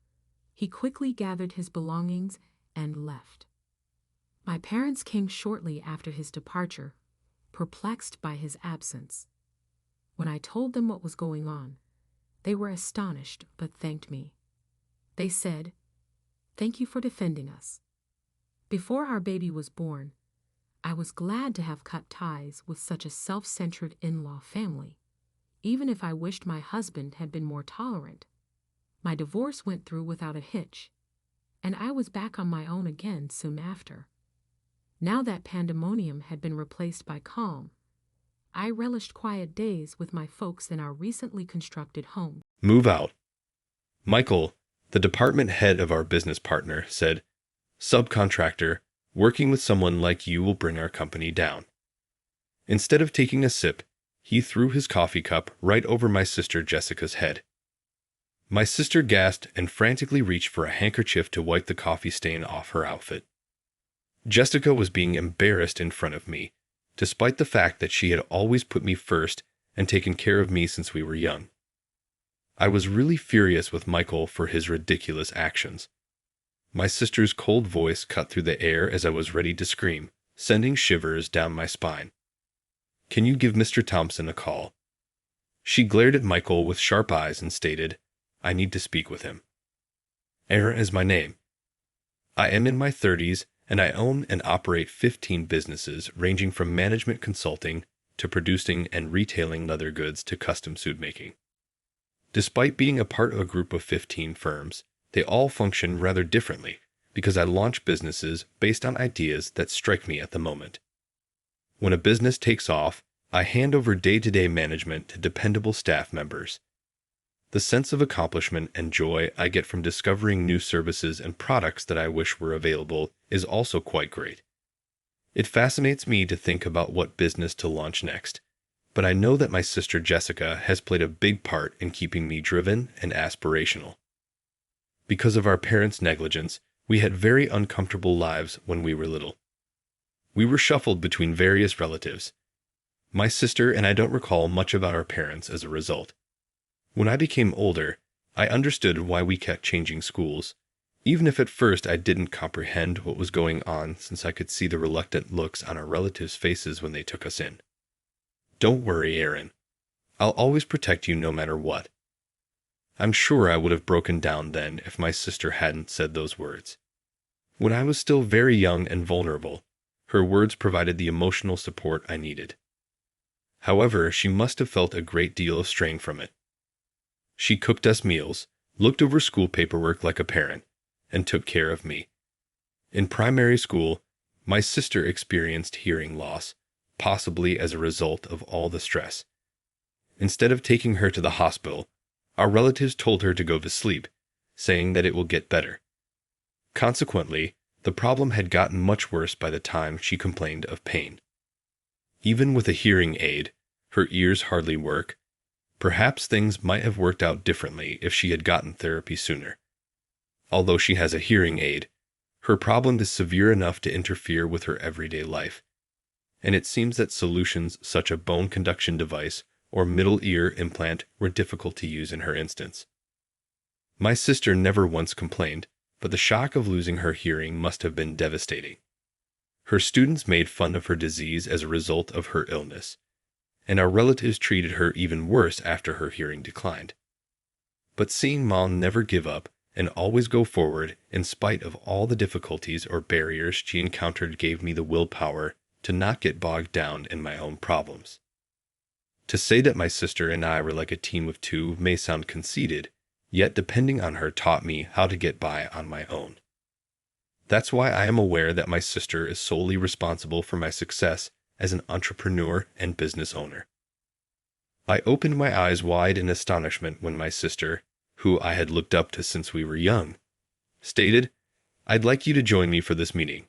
he quickly gathered his belongings and left. My parents came shortly after his departure, perplexed by his absence. When I told them what was going on, they were astonished but thanked me. They said, Thank you for defending us. Before our baby was born, I was glad to have cut ties with such a self-centered in-law family, even if I wished my husband had been more tolerant. My divorce went through without a hitch, and I was back on my own again soon after. Now that pandemonium had been replaced by calm, I relished quiet days with my folks in our recently constructed home. Move out. Michael, the department head of our business partner, said, Subcontractor, working with someone like you will bring our company down. Instead of taking a sip, he threw his coffee cup right over my sister Jessica's head. My sister gasped and frantically reached for a handkerchief to wipe the coffee stain off her outfit. Jessica was being embarrassed in front of me, despite the fact that she had always put me first and taken care of me since we were young. I was really furious with Michael for his ridiculous actions. My sister's cold voice cut through the air as I was ready to scream, sending shivers down my spine. Can you give Mr. Thompson a call? She glared at Michael with sharp eyes and stated, I need to speak with him. Aaron is my name. I am in my 30s and I own and operate 15 businesses ranging from management consulting to producing and retailing leather goods to custom suit making. Despite being a part of a group of 15 firms, they all function rather differently because I launch businesses based on ideas that strike me at the moment. When a business takes off, I hand over day-to-day management to dependable staff members. The sense of accomplishment and joy I get from discovering new services and products that I wish were available is also quite great. It fascinates me to think about what business to launch next, but I know that my sister Jessica has played a big part in keeping me driven and aspirational. Because of our parents' negligence, we had very uncomfortable lives when we were little. We were shuffled between various relatives. My sister and I don't recall much about our parents as a result. When I became older, I understood why we kept changing schools, even if at first I didn't comprehend what was going on since I could see the reluctant looks on our relatives' faces when they took us in. Don't worry, Aaron. I'll always protect you no matter what. I'm sure I would have broken down then if my sister hadn't said those words. When I was still very young and vulnerable, her words provided the emotional support I needed. However, she must have felt a great deal of strain from it. She cooked us meals, looked over school paperwork like a parent, and took care of me. In primary school, my sister experienced hearing loss, possibly as a result of all the stress. Instead of taking her to the hospital, our relatives told her to go to sleep, saying that it will get better. Consequently, the problem had gotten much worse by the time she complained of pain. Even with a hearing aid, her ears hardly work. Perhaps things might have worked out differently if she had gotten therapy sooner. Although she has a hearing aid, her problem is severe enough to interfere with her everyday life, and it seems that solutions such as a bone conduction device or middle ear implant were difficult to use in her instance. My sister never once complained, but the shock of losing her hearing must have been devastating. Her students made fun of her disease as a result of her illness, and our relatives treated her even worse after her hearing declined. But seeing Mom never give up and always go forward in spite of all the difficulties or barriers she encountered gave me the willpower to not get bogged down in my own problems. To say that my sister and I were like a team of two may sound conceited, yet depending on her taught me how to get by on my own. That's why I am aware that my sister is solely responsible for my success as an entrepreneur and business owner. I opened my eyes wide in astonishment when my sister, who I had looked up to since we were young, stated, "I'd like you to join me for this meeting."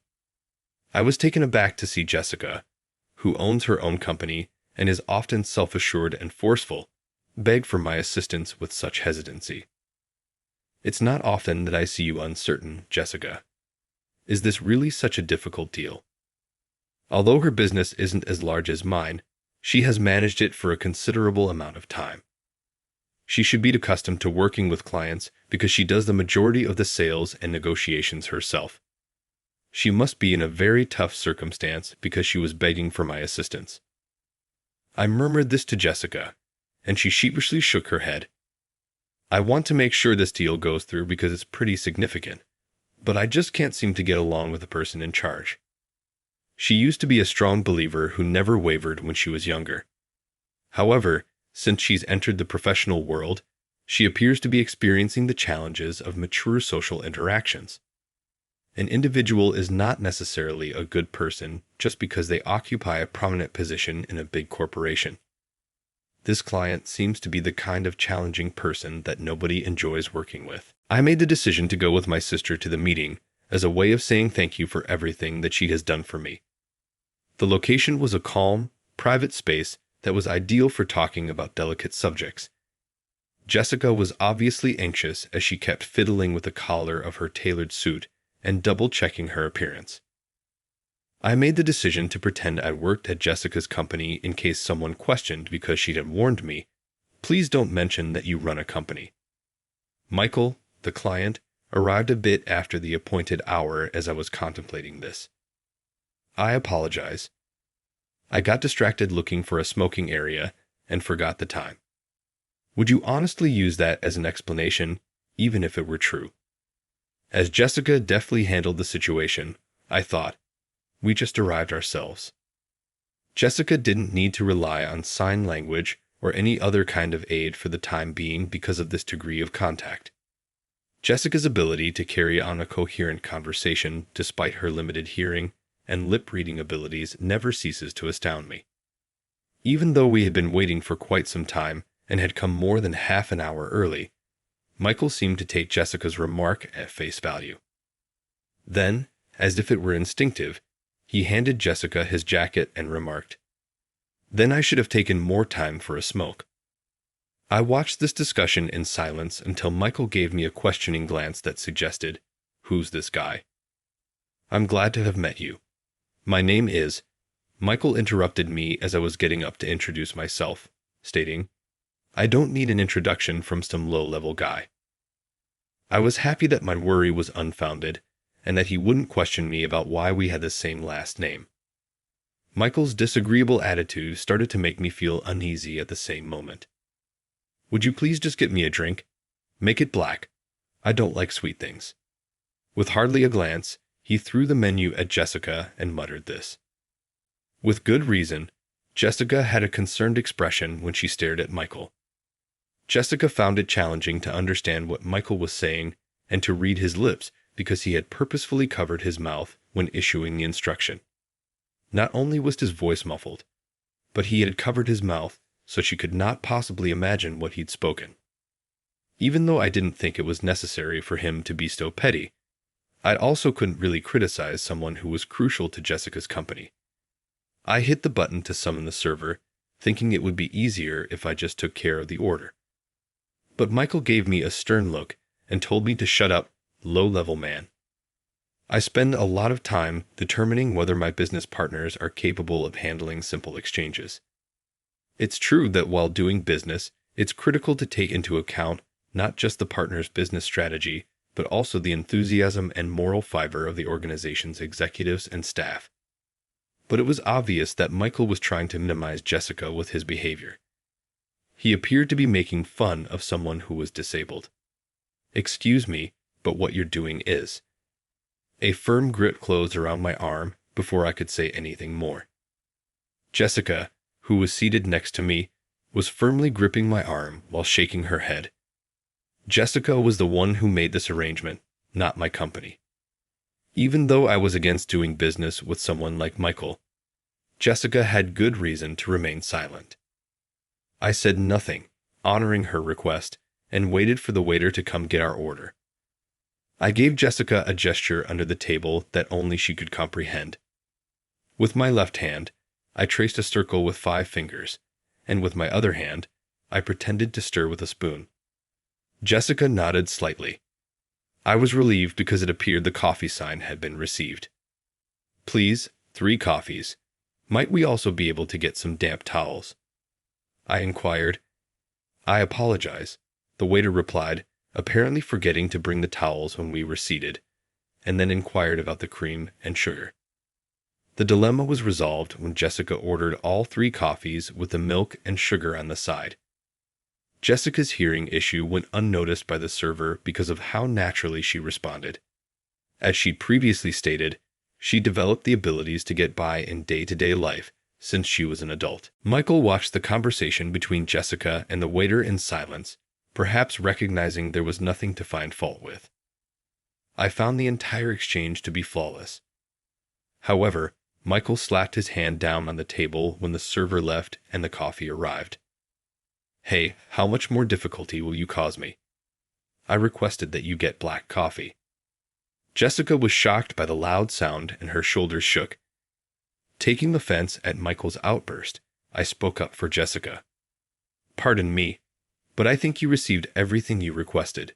I was taken aback to see Jessica, who owns her own company and is often self-assured and forceful, beg for my assistance with such hesitancy. "It's not often that I see you uncertain, Jessica. Is this really such a difficult deal?" Although her business isn't as large as mine, she has managed it for a considerable amount of time. She should be accustomed to working with clients because she does the majority of the sales and negotiations herself. She must be in a very tough circumstance because she was begging for my assistance. I murmured this to Jessica, and she sheepishly shook her head. "I want to make sure this deal goes through because it's pretty significant, but I just can't seem to get along with the person in charge." She used to be a strong believer who never wavered when she was younger. However, since she's entered the professional world, she appears to be experiencing the challenges of mature social interactions. An individual is not necessarily a good person just because they occupy a prominent position in a big corporation. This client seems to be the kind of challenging person that nobody enjoys working with. I made the decision to go with my sister to the meeting as a way of saying thank you for everything that she has done for me. The location was a calm, private space that was ideal for talking about delicate subjects. Jessica was obviously anxious as she kept fiddling with the collar of her tailored suit and double-checking her appearance. I made the decision to pretend I worked at Jessica's company in case someone questioned because she had warned me, "Please don't mention that you run a company." Michael, the client, arrived a bit after the appointed hour as I was contemplating this. I apologize. I got distracted looking for a smoking area and forgot the time. Would you honestly use that as an explanation, even if it were true? As Jessica deftly handled the situation, I thought, we just arrived ourselves. Jessica didn't need to rely on sign language or any other kind of aid for the time being because of this degree of contact. Jessica's ability to carry on a coherent conversation despite her limited hearing and lip-reading abilities never ceases to astound me. Even though we had been waiting for quite some time and had come more than half an hour early, Michael seemed to take Jessica's remark at face value. Then, as if it were instinctive, He handed Jessica his jacket and remarked, "Then I should have taken more time for a smoke." I watched this discussion in silence until Michael gave me a questioning glance that suggested, "Who's this guy?" "I'm glad to have met you. My name is—" Michael interrupted me as I was getting up to introduce myself, stating, "I don't need an introduction from some low-level guy." I was happy that my worry was unfounded, and that he wouldn't question me about why we had the same last name. Michael's disagreeable attitude started to make me feel uneasy at the same moment. "Would you please just get me a drink? Make it black. I don't like sweet things." With hardly a glance, he threw the menu at Jessica and muttered this. With good reason, Jessica had a concerned expression when she stared at Michael. Jessica found it challenging to understand what Michael was saying and to read his lips because he had purposefully covered his mouth when issuing the instruction. Not only was his voice muffled, but he had covered his mouth so she could not possibly imagine what he'd spoken. Even though I didn't think it was necessary for him to be so petty, I also couldn't really criticize someone who was crucial to Jessica's company. I hit the button to summon the server, thinking it would be easier if I just took care of the order. But Michael gave me a stern look and told me to shut up, low-level man. I spend a lot of time determining whether my business partners are capable of handling simple exchanges. It's true that while doing business, it's critical to take into account not just the partner's business strategy, but also the enthusiasm and moral fiber of the organization's executives and staff. But it was obvious that Michael was trying to minimize Jessica with his behavior. He appeared to be making fun of someone who was disabled. "Excuse me, but what you're doing is." A firm grip closed around my arm before I could say anything more. Jessica, who was seated next to me, was firmly gripping my arm while shaking her head. Jessica was the one who made this arrangement, not my company. Even though I was against doing business with someone like Michael, Jessica had good reason to remain silent. I said nothing, honoring her request, and waited for the waiter to come get our order. I gave Jessica a gesture under the table that only she could comprehend. With my left hand, I traced a circle with 5 fingers, and with my other hand, I pretended to stir with a spoon. Jessica nodded slightly. I was relieved because it appeared the coffee sign had been received. "Please, 3 coffees. Might we also be able to get some damp towels?" I inquired. "I apologize," the waiter replied, apparently forgetting to bring the towels when we were seated, and then inquired about the cream and sugar. The dilemma was resolved when Jessica ordered all 3 coffees with the milk and sugar on the side. Jessica's hearing issue went unnoticed by the server because of how naturally she responded. As she'd previously stated, she developed the abilities to get by in day-to-day life since she was an adult. Michael watched the conversation between Jessica and the waiter in silence, perhaps recognizing there was nothing to find fault with. I found the entire exchange to be flawless. However, Michael slapped his hand down on the table when the server left and the coffee arrived. "Hey, how much more difficulty will you cause me? I requested that you get black coffee." Jessica was shocked by the loud sound and her shoulders shook. Taking offense at Michael's outburst, I spoke up for Jessica. "Pardon me, but I think you received everything you requested."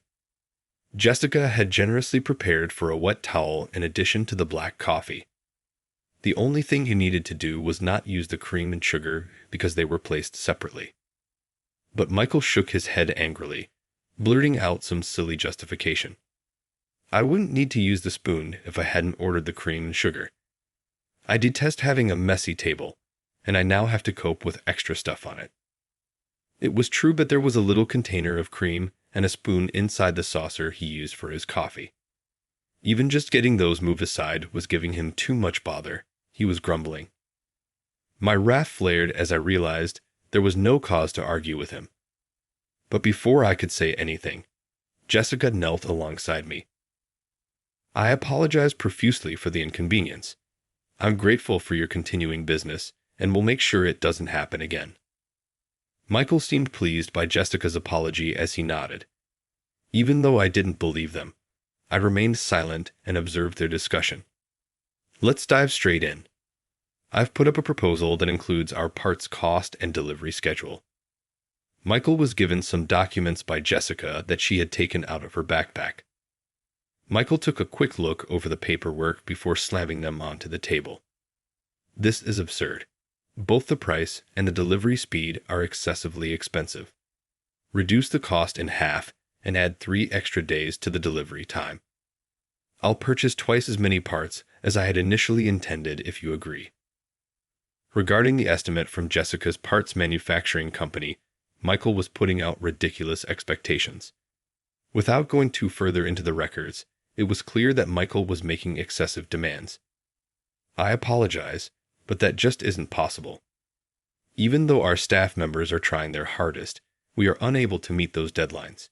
Jessica had generously prepared for a wet towel in addition to the black coffee. The only thing you needed to do was not use the cream and sugar because they were placed separately. But Michael shook his head angrily, blurting out some silly justification. "I wouldn't need to use the spoon if I hadn't ordered the cream and sugar. I detest having a messy table, and I now have to cope with extra stuff on it." It was true that there was a little container of cream and a spoon inside the saucer he used for his coffee. Even just getting those moved aside was giving him too much bother. He was grumbling. My wrath flared as I realized there was no cause to argue with him. But before I could say anything, Jessica knelt alongside me. "I apologize profusely for the inconvenience. I'm grateful for your continuing business, and will make sure it doesn't happen again." Michael seemed pleased by Jessica's apology as he nodded. Even though I didn't believe them, I remained silent and observed their discussion. Let's dive straight in. I've put up a proposal that includes our parts cost and delivery schedule. Michael was given some documents by Jessica that she had taken out of her backpack. Michael took a quick look over the paperwork before slamming them onto the table. This is absurd. Both the price and the delivery speed are excessively expensive. Reduce the cost in half and add 3 extra days to the delivery time. I'll purchase twice as many parts as I had initially intended if you agree. Regarding the estimate from Jessica's parts manufacturing company, Michael was putting out ridiculous expectations. Without going too further into the records, it was clear that Michael was making excessive demands. I apologize, but that just isn't possible. Even though our staff members are trying their hardest, we are unable to meet those deadlines.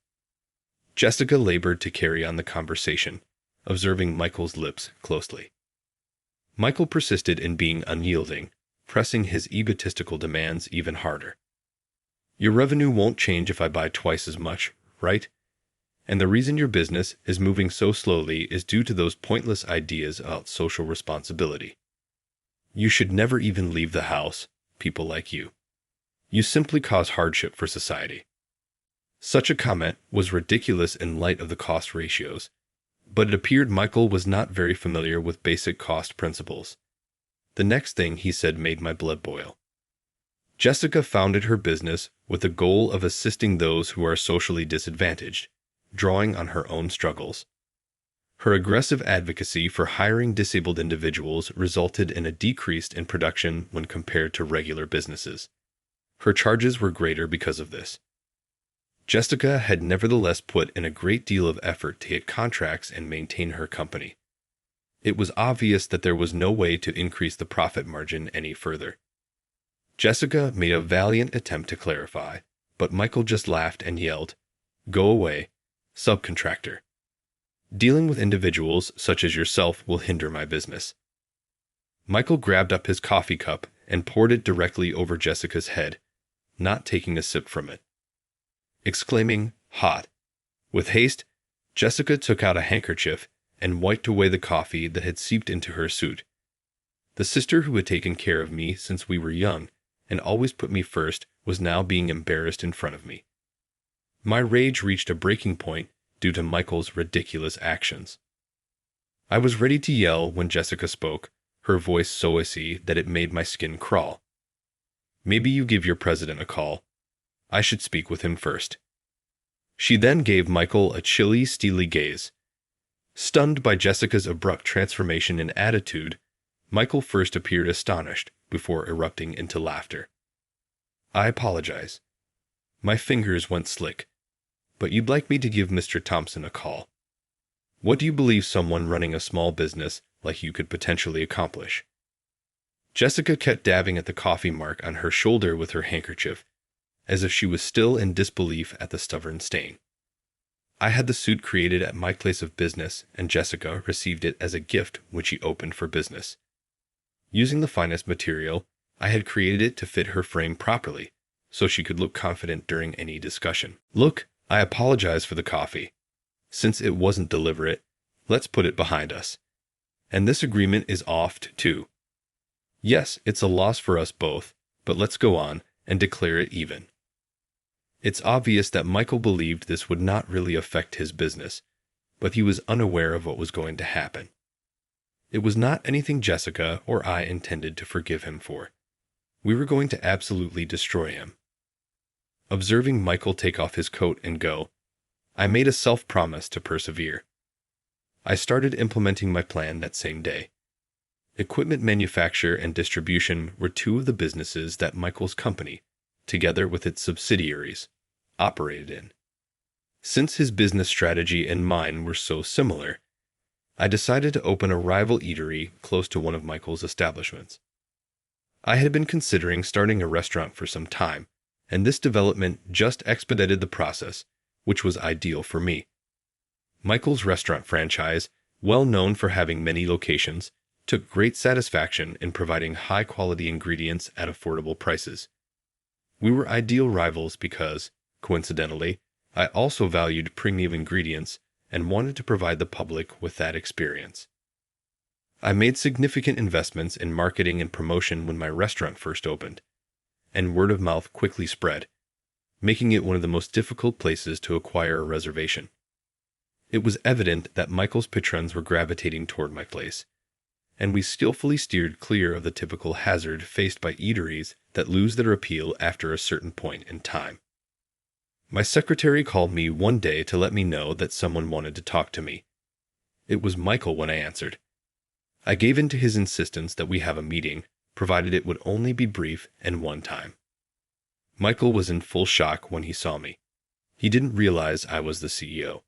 Jessica labored to carry on the conversation, observing Michael's lips closely. Michael persisted in being unyielding, pressing his egotistical demands even harder. Your revenue won't change if I buy twice as much, right? And the reason your business is moving so slowly is due to those pointless ideas about social responsibility. You should never even leave the house, people like you. You simply cause hardship for society. Such a comment was ridiculous in light of the cost ratios, but it appeared Michael was not very familiar with basic cost principles. The next thing he said made my blood boil. Jessica founded her business with the goal of assisting those who are socially disadvantaged, drawing on her own struggles. Her aggressive advocacy for hiring disabled individuals resulted in a decrease in production when compared to regular businesses. Her charges were greater because of this. Jessica had nevertheless put in a great deal of effort to get contracts and maintain her company. It was obvious that there was no way to increase the profit margin any further. Jessica made a valiant attempt to clarify, but Michael just laughed and yelled, "Go away, subcontractor. Dealing with individuals such as yourself will hinder my business." Michael grabbed up his coffee cup and poured it directly over Jessica's head, not taking a sip from it. Exclaiming, "Hot!" With haste, Jessica took out a handkerchief and wiped away the coffee that had seeped into her suit. The sister who had taken care of me since we were young and always put me first was now being embarrassed in front of me. My rage reached a breaking point due to Michael's ridiculous actions. I was ready to yell when Jessica spoke, her voice so icy that it made my skin crawl. "Maybe you give your president a call. I should speak with him first." She then gave Michael a chilly, steely gaze. Stunned by Jessica's abrupt transformation in attitude, Michael first appeared astonished before erupting into laughter. "I apologize. My fingers went slick. But you'd like me to give Mr. Thompson a call. What do you believe someone running a small business like you could potentially accomplish?" Jessica kept dabbing at the coffee mark on her shoulder with her handkerchief, as if she was still in disbelief at the stubborn stain. I had the suit created at my place of business, and Jessica received it as a gift when she opened for business. Using the finest material, I had created it to fit her frame properly, so she could look confident during any discussion. "Look, I apologize for the coffee. Since it wasn't deliberate, let's put it behind us. And this agreement is off too. Yes, it's a loss for us both, but let's go on and declare it even." It's obvious that Michael believed this would not really affect his business, but he was unaware of what was going to happen. It was not anything Jessica or I intended to forgive him for. We were going to absolutely destroy him. Observing Michael take off his coat and go, I made a self-promise to persevere. I started implementing my plan that same day. Equipment manufacture and distribution were two of the businesses that Michael's company, together with its subsidiaries, operated in. Since his business strategy and mine were so similar, I decided to open a rival eatery close to one of Michael's establishments. I had been considering starting a restaurant for some time, and this development just expedited the process, which was ideal for me. Michael's restaurant franchise, well known for having many locations, took great satisfaction in providing high-quality ingredients at affordable prices. We were ideal rivals because, coincidentally, I also valued premium ingredients and wanted to provide the public with that experience. I made significant investments in marketing and promotion when my restaurant first opened, and word of mouth quickly spread, making it one of the most difficult places to acquire a reservation. It was evident that Michael's patrons were gravitating toward my place, and we skillfully steered clear of the typical hazard faced by eateries that lose their appeal after a certain point in time. My secretary called me one day to let me know that someone wanted to talk to me. It was Michael when I answered. I gave in to his insistence that we have a meeting, provided it would only be brief and one time. Michael was in full shock when he saw me. He didn't realize I was the CEO.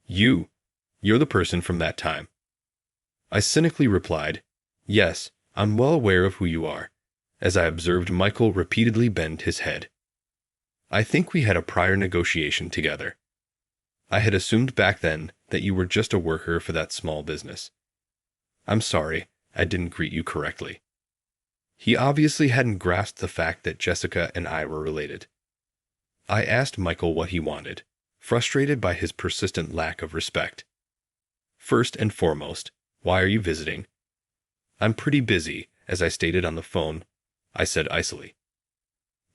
You're the person from that time. I cynically replied, "Yes, I'm well aware of who you are," as I observed Michael repeatedly bend his head. I think we had a prior negotiation together. I had assumed back then that you were just a worker for that small business. I'm sorry, I didn't greet you correctly. He obviously hadn't grasped the fact that Jessica and I were related. I asked Michael what he wanted, frustrated by his persistent lack of respect. First and foremost, why are you visiting? I'm pretty busy, as I stated on the phone, I said icily.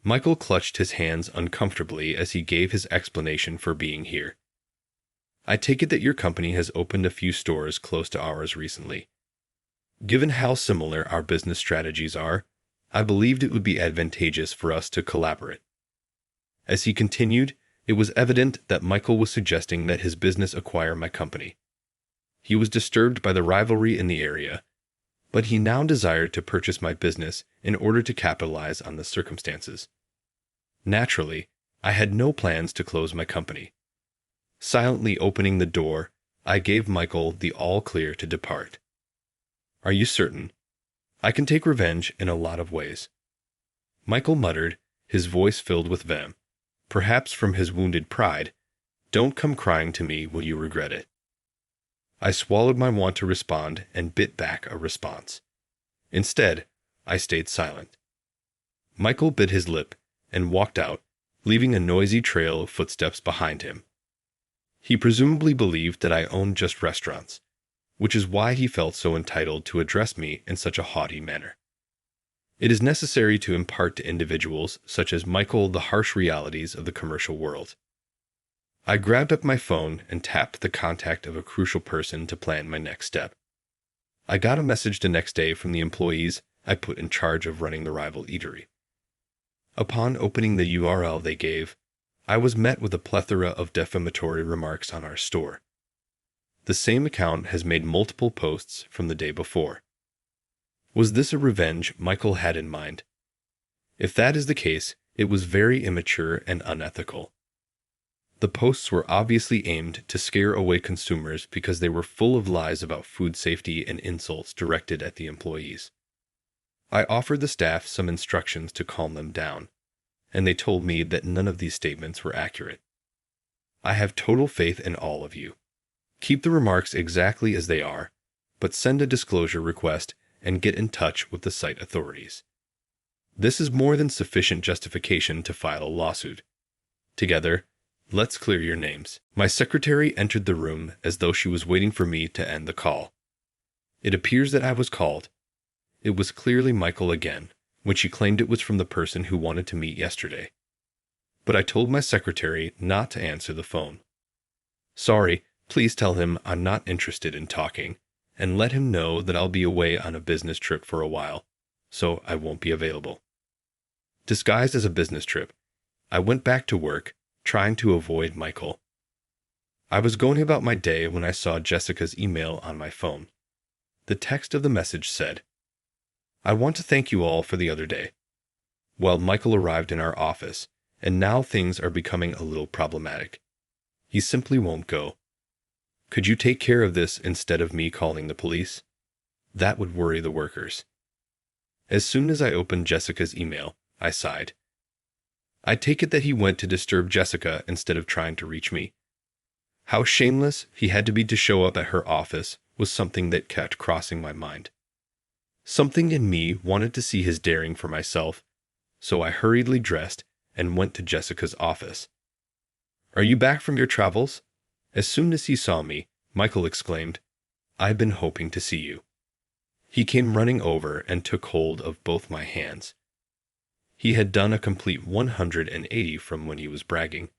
Michael clutched his hands uncomfortably as he gave his explanation for being here. I take it that your company has opened a few stores close to ours recently. Given how similar our business strategies are, I believed it would be advantageous for us to collaborate. As he continued, it was evident that Michael was suggesting that his business acquire my company. He was disturbed by the rivalry in the area, but he now desired to purchase my business in order to capitalize on the circumstances. Naturally, I had no plans to close my company. Silently opening the door, I gave Michael the all clear to depart. Are you certain? I can take revenge in a lot of ways. Michael muttered, his voice filled with venom. Perhaps from his wounded pride, don't come crying to me when you regret it. I swallowed my want to respond and bit back a response. Instead, I stayed silent. Michael bit his lip and walked out, leaving a noisy trail of footsteps behind him. He presumably believed that I owned just restaurants, which is why he felt so entitled to address me in such a haughty manner. It is necessary to impart to individuals such as Michael the harsh realities of the commercial world. I grabbed up my phone and tapped the contact of a crucial person to plan my next step. I got a message the next day from the employees I put in charge of running the rival eatery. Upon opening the URL they gave, I was met with a plethora of defamatory remarks on our store. The same account has made multiple posts from the day before. Was this a revenge Michael had in mind? If that is the case, it was very immature and unethical. The posts were obviously aimed to scare away consumers because they were full of lies about food safety and insults directed at the employees. I offered the staff some instructions to calm them down, and they told me that none of these statements were accurate. I have total faith in all of you. Keep the remarks exactly as they are, but send a disclosure request and get in touch with the site authorities. This is more than sufficient justification to file a lawsuit. Together, let's clear your names. My secretary entered the room as though she was waiting for me to end the call. It appears that I was called. It was clearly Michael again, when she claimed it was from the person who wanted to meet yesterday. But I told my secretary not to answer the phone. Sorry, please tell him I'm not interested in talking, and let him know that I'll be away on a business trip for a while, so I won't be available. Disguised as a business trip, I went back to work, trying to avoid Michael. I was going about my day when I saw Jessica's email on my phone. The text of the message said, I want to thank you all for the other day. Well, Michael arrived in our office, and now things are becoming a little problematic. He simply won't go. Could you take care of this instead of me calling the police? That would worry the workers. As soon as I opened Jessica's email, I sighed. I take it that he went to disturb Jessica instead of trying to reach me. How shameless he had to be to show up at her office was something that kept crossing my mind. Something in me wanted to see his daring for myself, so I hurriedly dressed and went to Jessica's office. Are you back from your travels? As soon as he saw me, Michael exclaimed, I've been hoping to see you. He came running over and took hold of both my hands. He had done a complete 180 from when he was bragging.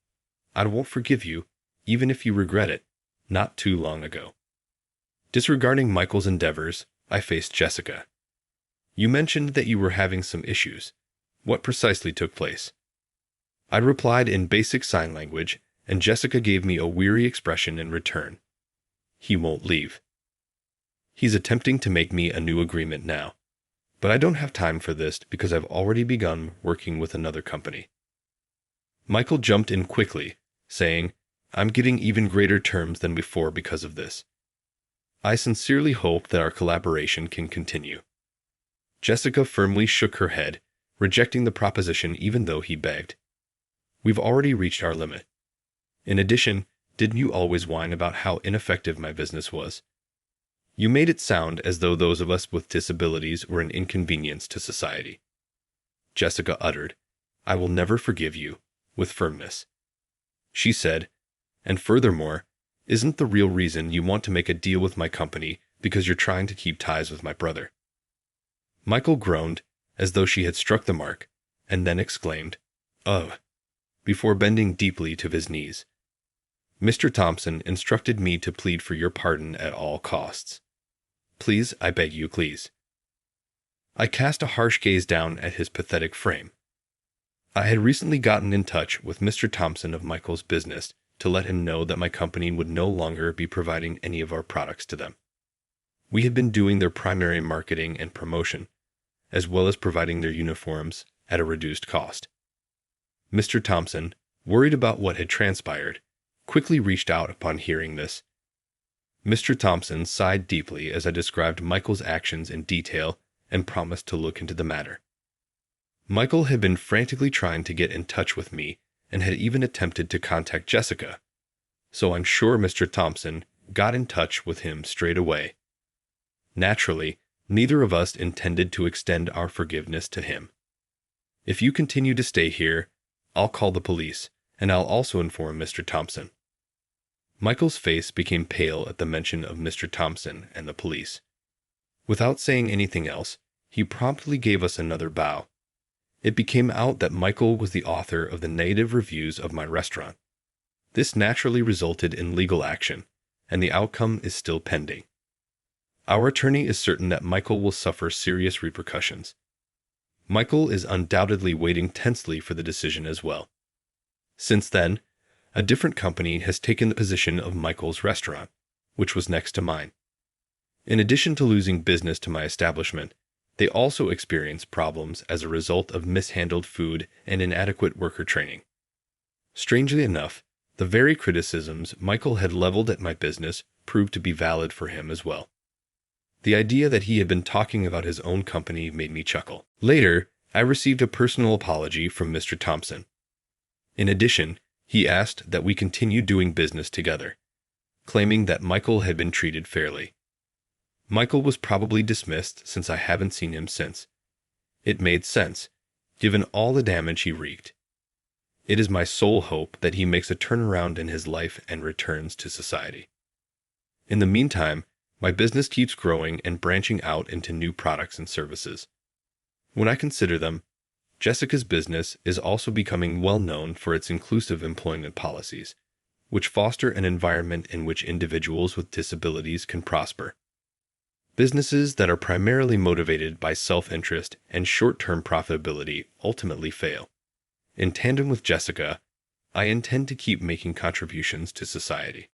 "I won't forgive you, even if you regret it, not too long ago." Disregarding Michael's endeavors, I faced Jessica. "You mentioned that you were having some issues. What precisely took place?" I replied in basic sign language, and Jessica gave me a weary expression in return. "He won't leave. He's attempting to make me a new agreement now. But I don't have time for this because I've already begun working with another company." Michael jumped in quickly, saying, "I'm getting even greater terms than before because of this. I sincerely hope that our collaboration can continue." Jessica firmly shook her head, rejecting the proposition even though he begged. "We've already reached our limit. In addition, didn't you always whine about how ineffective my business was? You made it sound as though those of us with disabilities were an inconvenience to society." Jessica uttered, "I will never forgive you," with firmness. She said, "And furthermore, isn't the real reason you want to make a deal with my company because you're trying to keep ties with my brother?" Michael groaned, as though she had struck the mark, and then exclaimed, "Ugh," before bending deeply to his knees. "Mr. Thompson instructed me to plead for your pardon at all costs. Please, I beg you, please." I cast a harsh gaze down at his pathetic frame. I had recently gotten in touch with Mr. Thompson of Michael's business to let him know that my company would no longer be providing any of our products to them. We had been doing their primary marketing and promotion, as well as providing their uniforms at a reduced cost. Mr. Thompson, worried about what had transpired, quickly reached out upon hearing this. Mr. Thompson sighed deeply as I described Michael's actions in detail and promised to look into the matter. Michael had been frantically trying to get in touch with me and had even attempted to contact Jessica, so I'm sure Mr. Thompson got in touch with him straight away. Naturally, neither of us intended to extend our forgiveness to him. "If you continue to stay here, I'll call the police, and I'll also inform Mr. Thompson." Michael's face became pale at the mention of Mr. Thompson and the police. Without saying anything else, he promptly gave us another bow. It became out that Michael was the author of the negative reviews of my restaurant. This naturally resulted in legal action, and the outcome is still pending. Our attorney is certain that Michael will suffer serious repercussions. Michael is undoubtedly waiting tensely for the decision as well. Since then, a different company has taken the position of Michael's restaurant, which was next to mine. In addition to losing business to my establishment, they also experienced problems as a result of mishandled food and inadequate worker training. Strangely enough, the very criticisms Michael had leveled at my business proved to be valid for him as well. The idea that he had been talking about his own company made me chuckle. Later, I received a personal apology from Mr. Thompson. In addition, he asked that we continue doing business together, claiming that Michael had been treated fairly. Michael was probably dismissed since I haven't seen him since. It made sense, given all the damage he wreaked. It is my sole hope that he makes a turnaround in his life and returns to society. In the meantime, my business keeps growing and branching out into new products and services. When I consider them, Jessica's business is also becoming well known for its inclusive employment policies, which foster an environment in which individuals with disabilities can prosper. Businesses that are primarily motivated by self-interest and short-term profitability ultimately fail. In tandem with Jessica, I intend to keep making contributions to society.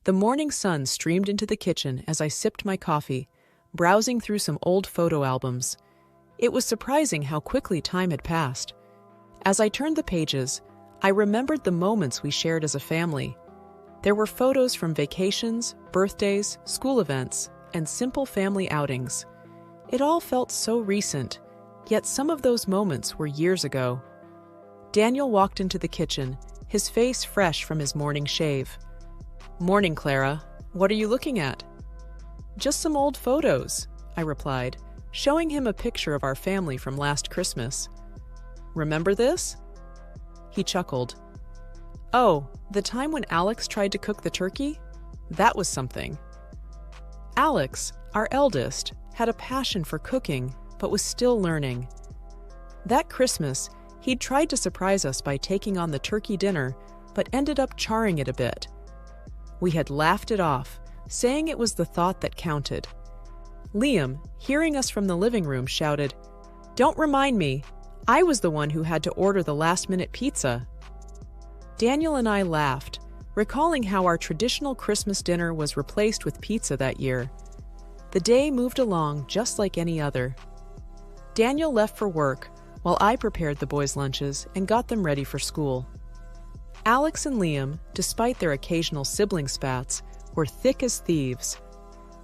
The morning sun streamed into the kitchen as I sipped my coffee, browsing through some old photo albums. It was surprising how quickly time had passed. As I turned the pages, I remembered the moments we shared as a family. There were photos from vacations, birthdays, school events, and simple family outings. It all felt so recent, yet some of those moments were years ago. Daniel walked into the kitchen, his face fresh from his morning shave. "Morning, Clara. What are you looking at?" "Just some old photos," I replied, showing him a picture of our family from last Christmas. "Remember this?" He chuckled. "Oh, the time when Alex tried to cook the turkey? That was something." Alex, our eldest, had a passion for cooking, but was still learning. That Christmas, he'd tried to surprise us by taking on the turkey dinner, but ended up charring it a bit. We had laughed it off, saying it was the thought that counted. Liam, hearing us from the living room, shouted, "Don't remind me. I was the one who had to order the last-minute pizza." Daniel and I laughed, recalling how our traditional Christmas dinner was replaced with pizza that year. The day moved along just like any other. Daniel left for work, while I prepared the boys' lunches and got them ready for school. Alex and Liam, despite their occasional sibling spats, were thick as thieves.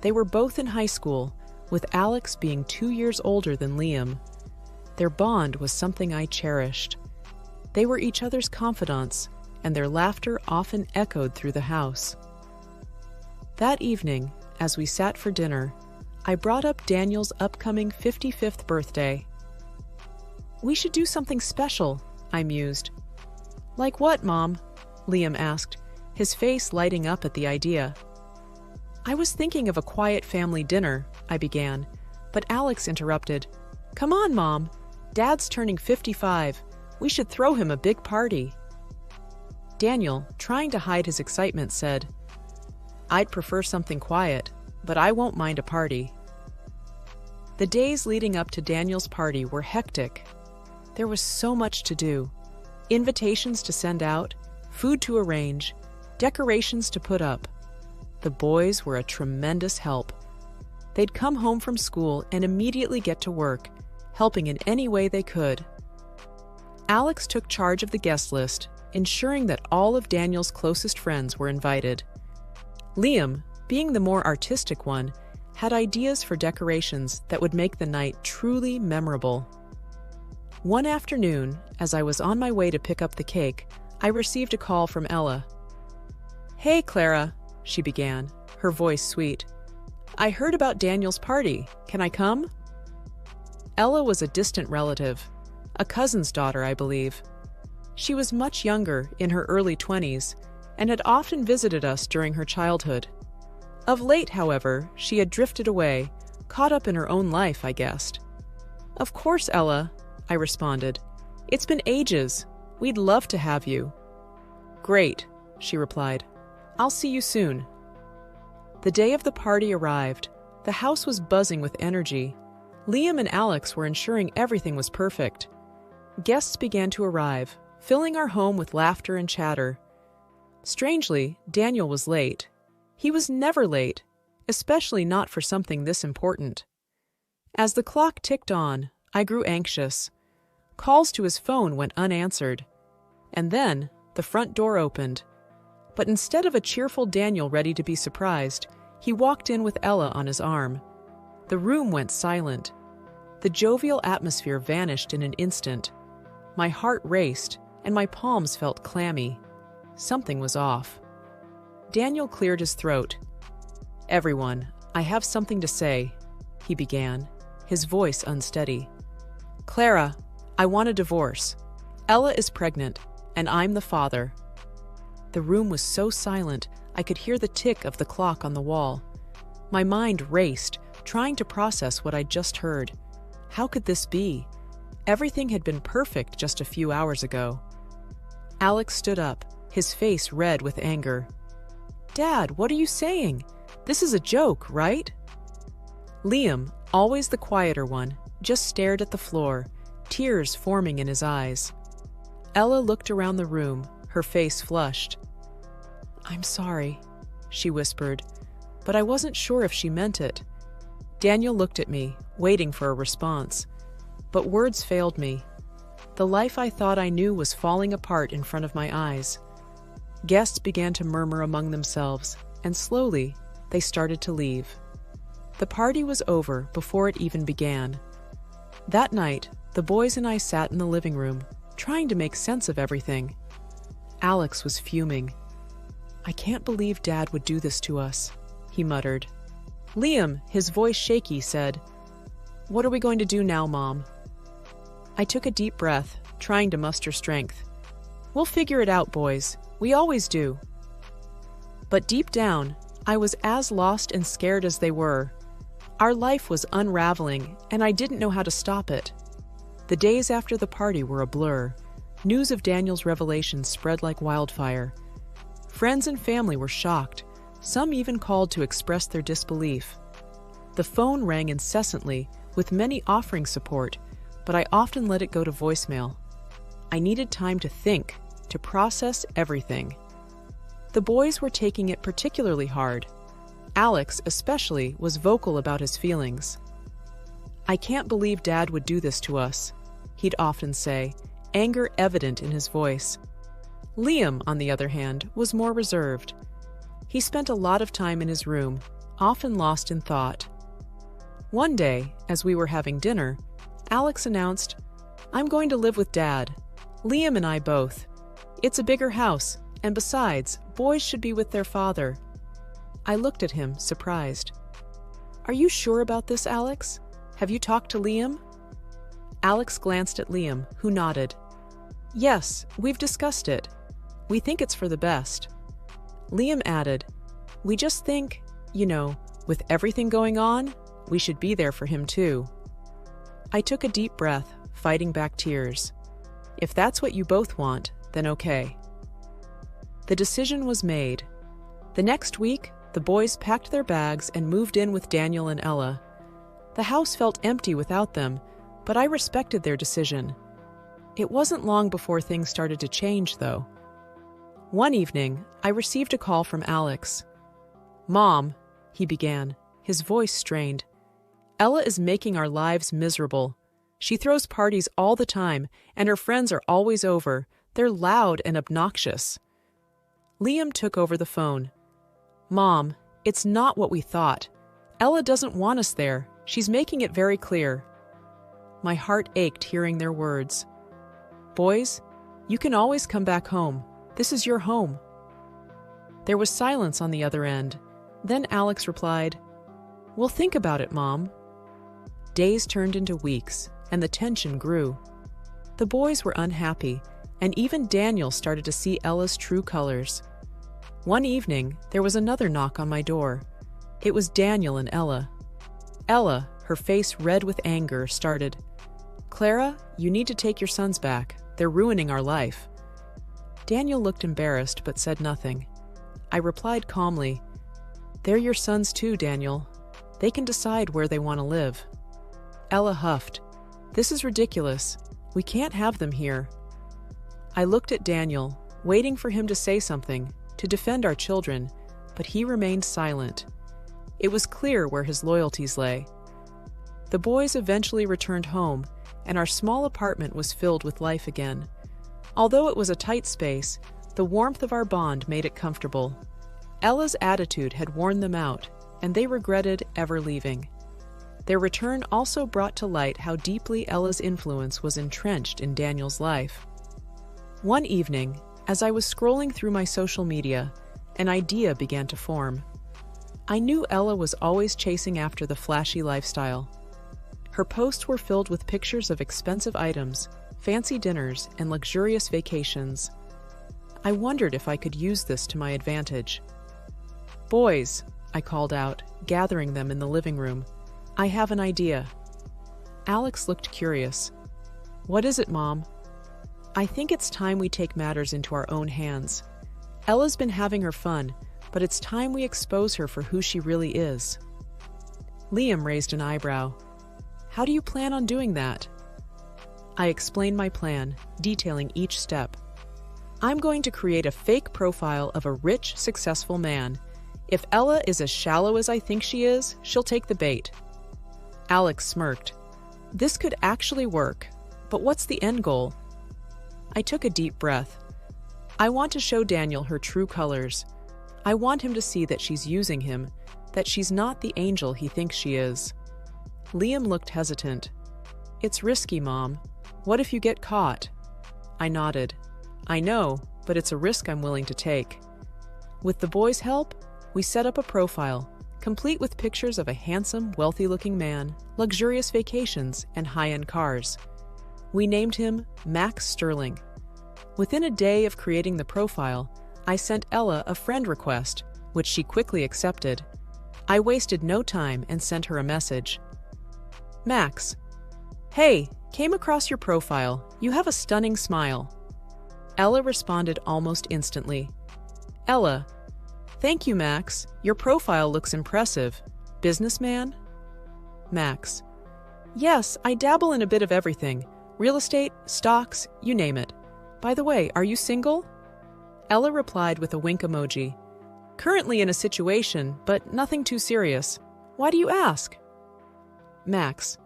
They were both in high school, with Alex being 2 years older than Liam. Their bond was something I cherished. They were each other's confidants, and their laughter often echoed through the house. That evening, as we sat for dinner, I brought up Daniel's upcoming 55th birthday. "We should do something special," I mused. "Like what, Mom?" Liam asked, his face lighting up at the idea. "I was thinking of a quiet family dinner," I began, but Alex interrupted. "Come on, Mom. Dad's turning 55. We should throw him a big party." Daniel, trying to hide his excitement, said, "I'd prefer something quiet, but I won't mind a party." The days leading up to Daniel's party were hectic. There was so much to do. Invitations to send out, food to arrange, decorations to put up. The boys were a tremendous help. They'd come home from school and immediately get to work, helping in any way they could. Alex took charge of the guest list, ensuring that all of Daniel's closest friends were invited. Liam, being the more artistic one, had ideas for decorations that would make the night truly memorable. One afternoon, as I was on my way to pick up the cake, I received a call from Ella. "Hey, Clara," she began, her voice sweet. "I heard about Daniel's party. Can I come?" Ella was a distant relative, a cousin's daughter, I believe. She was much younger, in her early 20s, and had often visited us during her childhood. Of late, however, she had drifted away, caught up in her own life, I guessed. "Of course, Ella," I responded. "It's been ages. We'd love to have you." "Great," she replied. "I'll see you soon." The day of the party arrived. The house was buzzing with energy. Liam and Alex were ensuring everything was perfect. Guests began to arrive, filling our home with laughter and chatter. Strangely, Daniel was late. He was never late, especially not for something this important. As the clock ticked on, I grew anxious. Calls to his phone went unanswered. And then, the front door opened. But instead of a cheerful Daniel ready to be surprised, he walked in with Ella on his arm. The room went silent. The jovial atmosphere vanished in an instant. My heart raced, and my palms felt clammy. Something was off. Daniel cleared his throat. "Everyone, I have something to say," he began, his voice unsteady. "Clara, I want a divorce. Ella is pregnant, and I'm the father." The room was so silent, I could hear the tick of the clock on the wall. My mind raced, trying to process what I'd just heard. How could this be? Everything had been perfect just a few hours ago. Alex stood up, his face red with anger. "Dad, what are you saying? This is a joke, right?" Liam, always the quieter one, just stared at the floor, tears forming in his eyes. Ella looked around the room, her face flushed. "I'm sorry," she whispered, but I wasn't sure if she meant it. Daniel looked at me, waiting for a response. But words failed me. The life I thought I knew was falling apart in front of my eyes. Guests began to murmur among themselves, and slowly, they started to leave. The party was over before it even began. That night, the boys and I sat in the living room, trying to make sense of everything. Alex was fuming. "I can't believe Dad would do this to us," he muttered. Liam, his voice shaky, said, "What are we going to do now, Mom?" I took a deep breath, trying to muster strength. "We'll figure it out, boys. We always do." But deep down, I was as lost and scared as they were. Our life was unraveling, and I didn't know how to stop it. The days after the party were a blur. News of Daniel's revelations spread like wildfire. Friends and family were shocked. Some even called to express their disbelief. The phone rang incessantly, with many offering support, but I often let it go to voicemail. I needed time to think, to process everything. The boys were taking it particularly hard. Alex, especially, was vocal about his feelings. "I can't believe Dad would do this to us," he'd often say, anger evident in his voice. Liam, on the other hand, was more reserved. He spent a lot of time in his room, often lost in thought. One day, as we were having dinner, Alex announced, "I'm going to live with Dad. Liam and I both. It's a bigger house, and besides, boys should be with their father." I looked at him, surprised. "Are you sure about this, Alex? Have you talked to Liam?" Alex glanced at Liam, who nodded. "Yes, we've discussed it. We think it's for the best." Liam added, "We just think, with everything going on, we should be there for him too." I took a deep breath, fighting back tears. If that's what you both want, then okay. The decision was made. The next week, the boys packed their bags and moved in with Daniel and Ella. The house felt empty without them, but I respected their decision. It wasn't long before things started to change, though. One evening, I received a call from Alex. "Mom," he began, his voice strained. "Ella is making our lives miserable. She throws parties all the time, and her friends are always over. They're loud and obnoxious." Liam took over the phone. "Mom, it's not what we thought. Ella doesn't want us there. She's making it very clear." My heart ached hearing their words. "Boys, you can always come back home. This is your home." There was silence on the other end. Then Alex replied, "We'll think about it, Mom." Days turned into weeks, and the tension grew. The boys were unhappy, and even Daniel started to see Ella's true colors. One evening, there was another knock on my door. It was Daniel and Ella. Ella, her face red with anger, started, "Clara, you need to take your sons back. They're ruining our life." Daniel looked embarrassed but said nothing. I replied calmly, "They're your sons too, Daniel. They can decide where they want to live." Ella huffed, "This is ridiculous. We can't have them here." I looked at Daniel, waiting for him to say something, to defend our children, but he remained silent. It was clear where his loyalties lay. The boys eventually returned home, and our small apartment was filled with life again. Although it was a tight space, the warmth of our bond made it comfortable. Ella's attitude had worn them out, and they regretted ever leaving. Their return also brought to light how deeply Ella's influence was entrenched in Daniel's life. One evening, as I was scrolling through my social media, an idea began to form. I knew Ella was always chasing after the flashy lifestyle. Her posts were filled with pictures of expensive items, fancy dinners, and luxurious vacations. I wondered if I could use this to my advantage. "Boys," I called out, gathering them in the living room, "I have an idea." Alex looked curious. "What is it, Mom?" "I think it's time we take matters into our own hands. Ella's been having her fun, but it's time we expose her for who she really is." Liam raised an eyebrow. "How do you plan on doing that?" I explained my plan, detailing each step. "I'm going to create a fake profile of a rich, successful man. If Ella is as shallow as I think she is, she'll take the bait. Alex smirked. This could actually work, but what's the end goal? I took a deep breath. I want to show Daniel her true colors. I want him to see that she's using him, that she's not the angel he thinks she is. Liam looked hesitant. It's risky, Mom. What if you get caught? I nodded. I know, but it's a risk I'm willing to take. With the boys' help, we set up a profile, complete with pictures of a handsome, wealthy-looking man, luxurious vacations, and high-end cars. We named him Max Sterling. Within a day of creating the profile, I sent Ella a friend request, which she quickly accepted. I wasted no time and sent her a message. Max. Hey, came across your profile. You have a stunning smile. Ella responded almost instantly. Ella. Thank you, Max. Your profile looks impressive. Businessman? Max. Yes, I dabble in a bit of everything. Real estate, stocks, you name it. By the way, are you single? Ella replied with a wink emoji. Currently in a situation, but nothing too serious. Why do you ask? Max.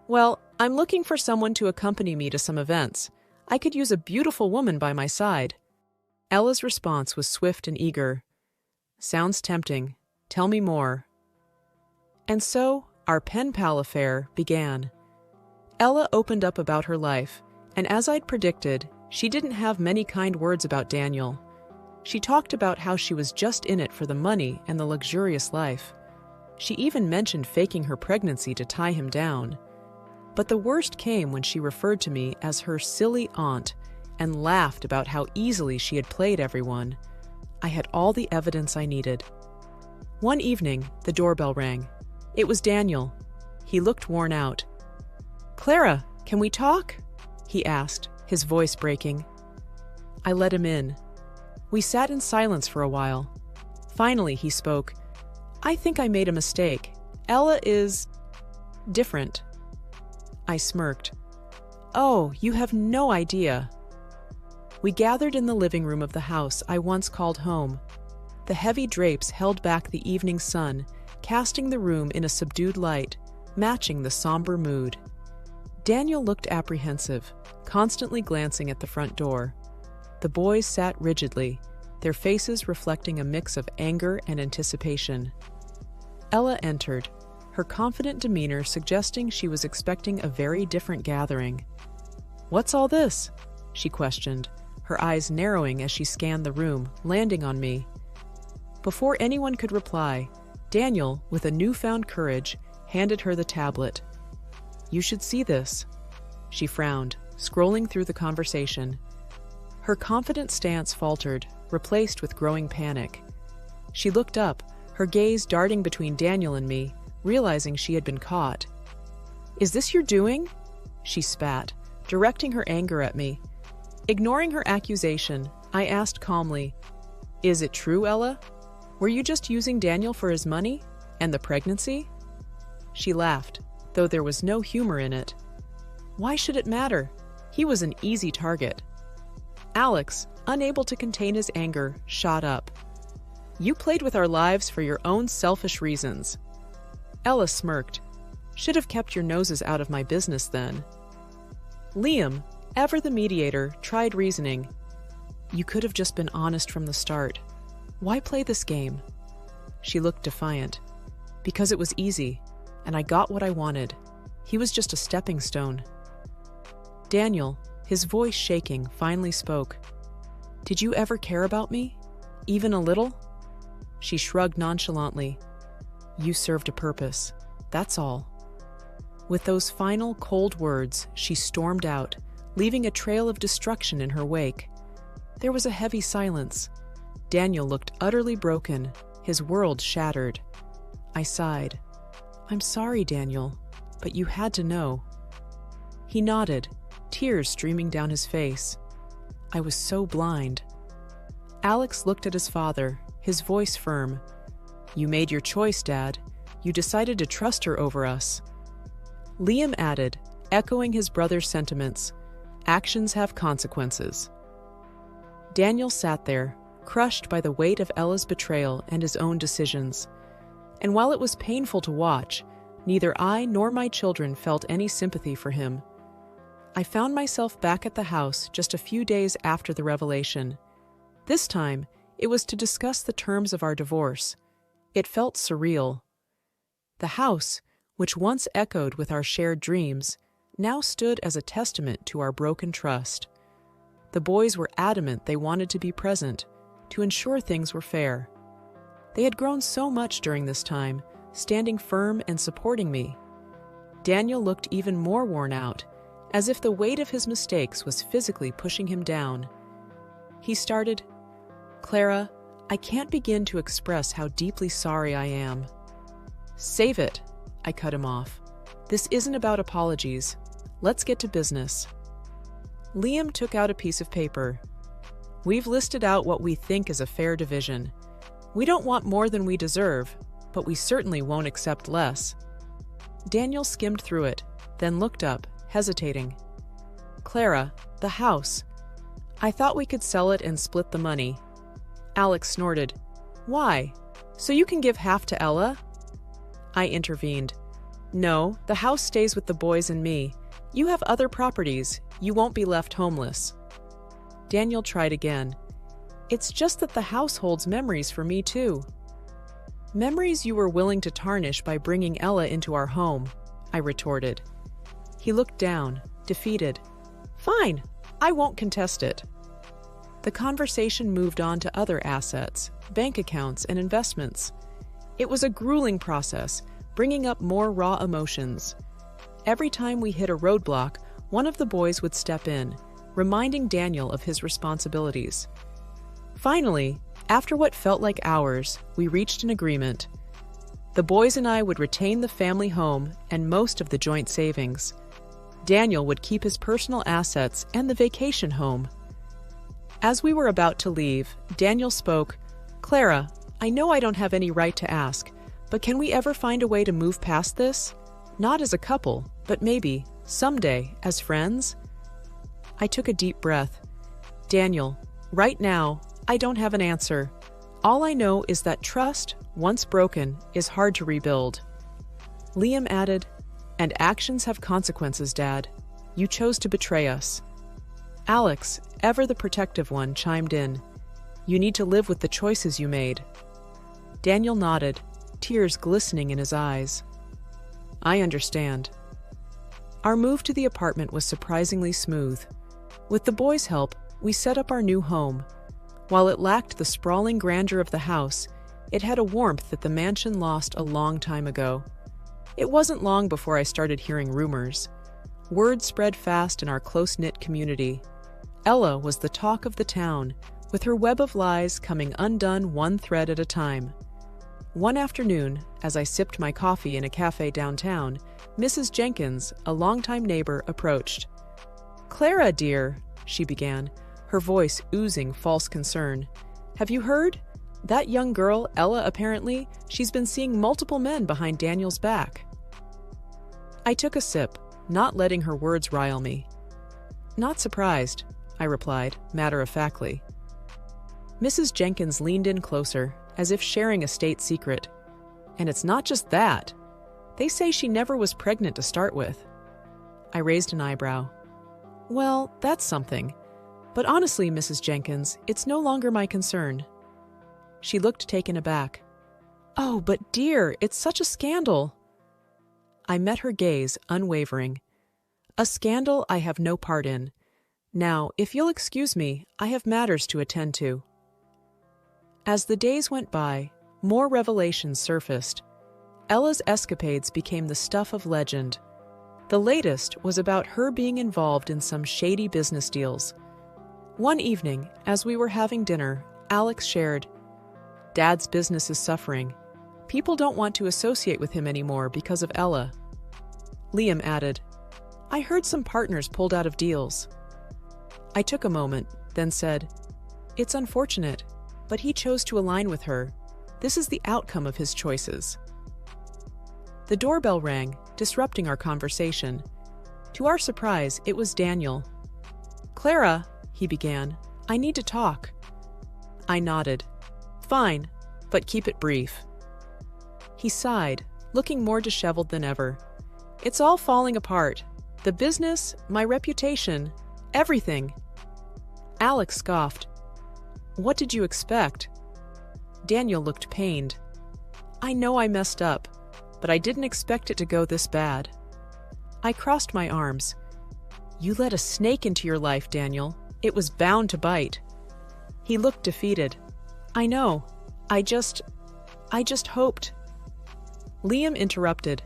Well, I'm looking for someone to accompany me to some events. I could use a beautiful woman by my side. Ella's response was swift and eager. Sounds tempting. Tell me more. And so, our pen pal affair began. Ella opened up about her life, and as I'd predicted, she didn't have many kind words about Daniel. She talked about how she was just in it for the money and the luxurious life. She even mentioned faking her pregnancy to tie him down. But the worst came when she referred to me as her silly aunt and laughed about how easily she had played everyone. I had all the evidence I needed. One evening, the doorbell rang. It was Daniel. He looked worn out. Clara, can we talk? He asked, his voice breaking. I let him in. We sat in silence for a while. Finally, he spoke. I think I made a mistake. Ella is different. I smirked. Oh, you have no idea. We gathered in the living room of the house I once called home. The heavy drapes held back the evening sun, casting the room in a subdued light, matching the somber mood. Daniel looked apprehensive, constantly glancing at the front door. The boys sat rigidly, their faces reflecting a mix of anger and anticipation. Ella entered, her confident demeanor suggesting she was expecting a very different gathering. What's all this? She questioned, her eyes narrowing as she scanned the room, landing on me. Before anyone could reply, Daniel, with a newfound courage, handed her the tablet. You should see this. She frowned, scrolling through the conversation. Her confident stance faltered, replaced with growing panic. She looked up, her gaze darting between Daniel and me, realizing she had been caught. Is this your doing? She spat, directing her anger at me. Ignoring her accusation, I asked calmly, Is it true, Ella? Were you just using Daniel for his money? And the pregnancy? She laughed, though there was no humor in it. Why should it matter? He was an easy target. Alex, unable to contain his anger, shot up. You played with our lives for your own selfish reasons. Ella smirked. Should have kept your noses out of my business then. Liam, ever the mediator, tried reasoning. You could have just been honest from the start. Why play this game? She looked defiant. Because it was easy, and I got what I wanted. He was just a stepping stone. Daniel, his voice shaking, finally spoke. Did you ever care about me? Even a little? She shrugged nonchalantly. You served a purpose. That's all. With those final cold words, she stormed out, leaving a trail of destruction in her wake. There was a heavy silence. Daniel looked utterly broken, his world shattered. I sighed. I'm sorry, Daniel, but you had to know. He nodded, tears streaming down his face. I was so blind. Alex looked at his father, his voice firm. You made your choice, Dad. You decided to trust her over us. Liam added, echoing his brother's sentiments. Actions have consequences. Daniel sat there, crushed by the weight of Ella's betrayal and his own decisions. And while it was painful to watch, neither I nor my children felt any sympathy for him. I found myself back at the house just a few days after the revelation. This time, it was to discuss the terms of our divorce. It felt surreal. The house, which once echoed with our shared dreams, now stood as a testament to our broken trust. The boys were adamant they wanted to be present, to ensure things were fair. They had grown so much during this time, standing firm and supporting me. Daniel looked even more worn out, as if the weight of his mistakes was physically pushing him down. He started, "Clara, I can't begin to express how deeply sorry I am." "Save it," I cut him off. "This isn't about apologies. Let's get to business." Liam took out a piece of paper. "We've listed out what we think is a fair division. We don't want more than we deserve, but we certainly won't accept less." Daniel skimmed through it, then looked up, hesitating. "Clara, the house. I thought we could sell it and split the money." Alex snorted. "Why? So you can give half to Ella?" I intervened. "No, the house stays with the boys and me. You have other properties. You won't be left homeless." Daniel tried again. "It's just that the house holds memories for me too." "Memories you were willing to tarnish by bringing Ella into our home," I retorted. He looked down, defeated. "Fine, I won't contest it." The conversation moved on to other assets, bank accounts, and investments. It was a grueling process, bringing up more raw emotions. Every time we hit a roadblock, one of the boys would step in, reminding Daniel of his responsibilities. Finally, after what felt like hours, we reached an agreement. The boys and I would retain the family home and most of the joint savings. Daniel would keep his personal assets and the vacation home. As we were about to leave, Daniel spoke, "Clara, I know I don't have any right to ask, but can we ever find a way to move past this? Not as a couple, but maybe, someday, as friends?" I took a deep breath. "Daniel, right now, I don't have an answer. All I know is that trust, once broken, is hard to rebuild." Liam added, "And actions have consequences, Dad. You chose to betray us." Alex, ever the protective one, chimed in, "You need to live with the choices you made." Daniel nodded, tears glistening in his eyes. "I understand." Our move to the apartment was surprisingly smooth. With the boys' help, we set up our new home. While it lacked the sprawling grandeur of the house, it had a warmth that the mansion lost a long time ago. It wasn't long before I started hearing rumors. Word spread fast in our close-knit community. Ella was the talk of the town, with her web of lies coming undone one thread at a time. One afternoon, as I sipped my coffee in a cafe downtown, Mrs. Jenkins, a longtime neighbor, approached. "Clara, dear," she began, her voice oozing false concern. "Have you heard? That young girl, Ella, apparently, she's been seeing multiple men behind Daniel's back." I took a sip, not letting her words rile me. "Not surprised," I replied, matter-of-factly. Mrs. Jenkins leaned in closer, as if sharing a state secret. "And it's not just that. They say she never was pregnant to start with." I raised an eyebrow. "Well, that's something. But honestly, Mrs. Jenkins, it's no longer my concern." She looked taken aback. "Oh, but dear, it's such a scandal." I met her gaze, unwavering. "A scandal I have no part in. Now, if you'll excuse me, I have matters to attend to." As the days went by, more revelations surfaced. Ella's escapades became the stuff of legend. The latest was about her being involved in some shady business deals. One evening, as we were having dinner, Alex shared, "Dad's business is suffering. People don't want to associate with him anymore because of Ella." Liam added, "I heard some partners pulled out of deals." I took a moment, then said, "It's unfortunate, but he chose to align with her. This is the outcome of his choices." The doorbell rang, disrupting our conversation. To our surprise, it was Daniel. "Clara," he began, "I need to talk." I nodded. Fine, but keep it brief. He sighed, looking more disheveled than ever. It's all falling apart. The business, my reputation, everything. Alex scoffed. What did you expect? Daniel looked pained. I know I messed up, but I didn't expect it to go this bad. I crossed my arms. You let a snake into your life, Daniel. It was bound to bite. He looked defeated. I know. I just hoped. Liam interrupted.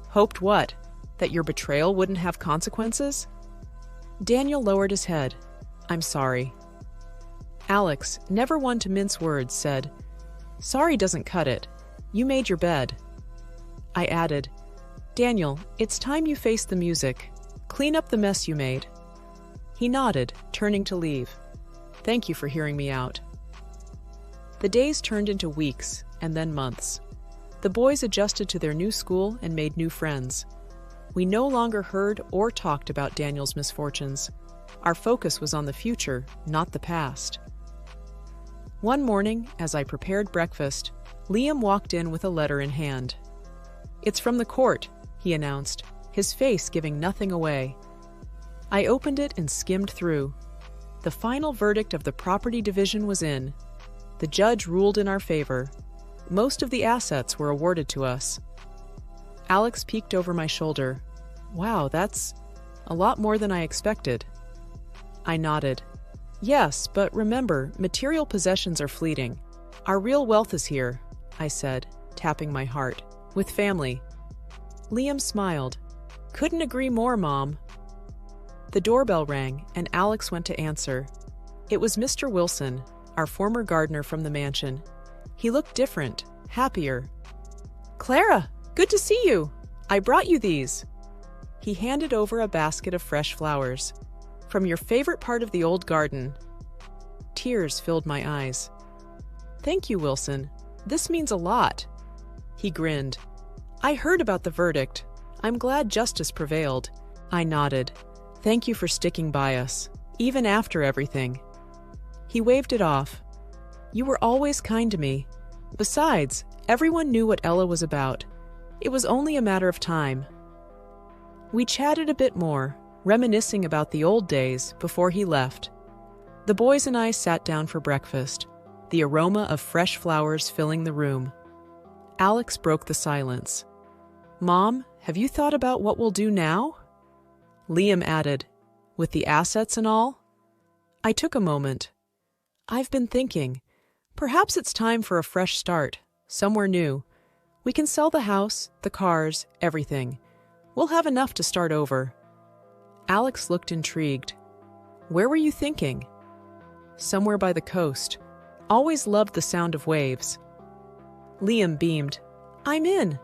Hoped what? That your betrayal wouldn't have consequences? Daniel lowered his head. I'm sorry. Alex, never one to mince words, said, Sorry doesn't cut it. You made your bed. I added, Daniel, it's time you face the music. Clean up the mess you made. He nodded, turning to leave. Thank you for hearing me out. The days turned into weeks, and then months. The boys adjusted to their new school and made new friends. We no longer heard or talked about Daniel's misfortunes. Our focus was on the future, not the past. One morning, as I prepared breakfast, Liam walked in with a letter in hand. It's from the court, he announced, his face giving nothing away. I opened it and skimmed through. The final verdict of the property division was in. The judge ruled in our favor. Most of the assets were awarded to us. Alex peeked over my shoulder. Wow, that's a lot more than I expected. I nodded. Yes, but remember, material possessions are fleeting. Our real wealth is here, I said, tapping my heart, with family. Liam smiled. Couldn't agree more, Mom. The doorbell rang, and Alex went to answer. It was Mr. Wilson, our former gardener from the mansion. He looked different, happier. Clara, good to see you. I brought you these. He handed over a basket of fresh flowers. From your favorite part of the old garden. Tears filled my eyes. Thank you, Wilson. This means a lot. He grinned. I heard about the verdict. I'm glad justice prevailed. I nodded. Thank you for sticking by us, even after everything. He waved it off. You were always kind to me. Besides, everyone knew what Ella was about. It was only a matter of time. We chatted a bit more, reminiscing about the old days before he left. The boys and I sat down for breakfast, the aroma of fresh flowers filling the room. Alex broke the silence. Mom, have you thought about what we'll do now? Liam added, with the assets and all? I took a moment. I've been thinking. Perhaps it's time for a fresh start, somewhere new. We can sell the house, the cars, everything. We'll have enough to start over. Alex looked intrigued. Where were you thinking? Somewhere by the coast. Always loved the sound of waves. Liam beamed. I'm in.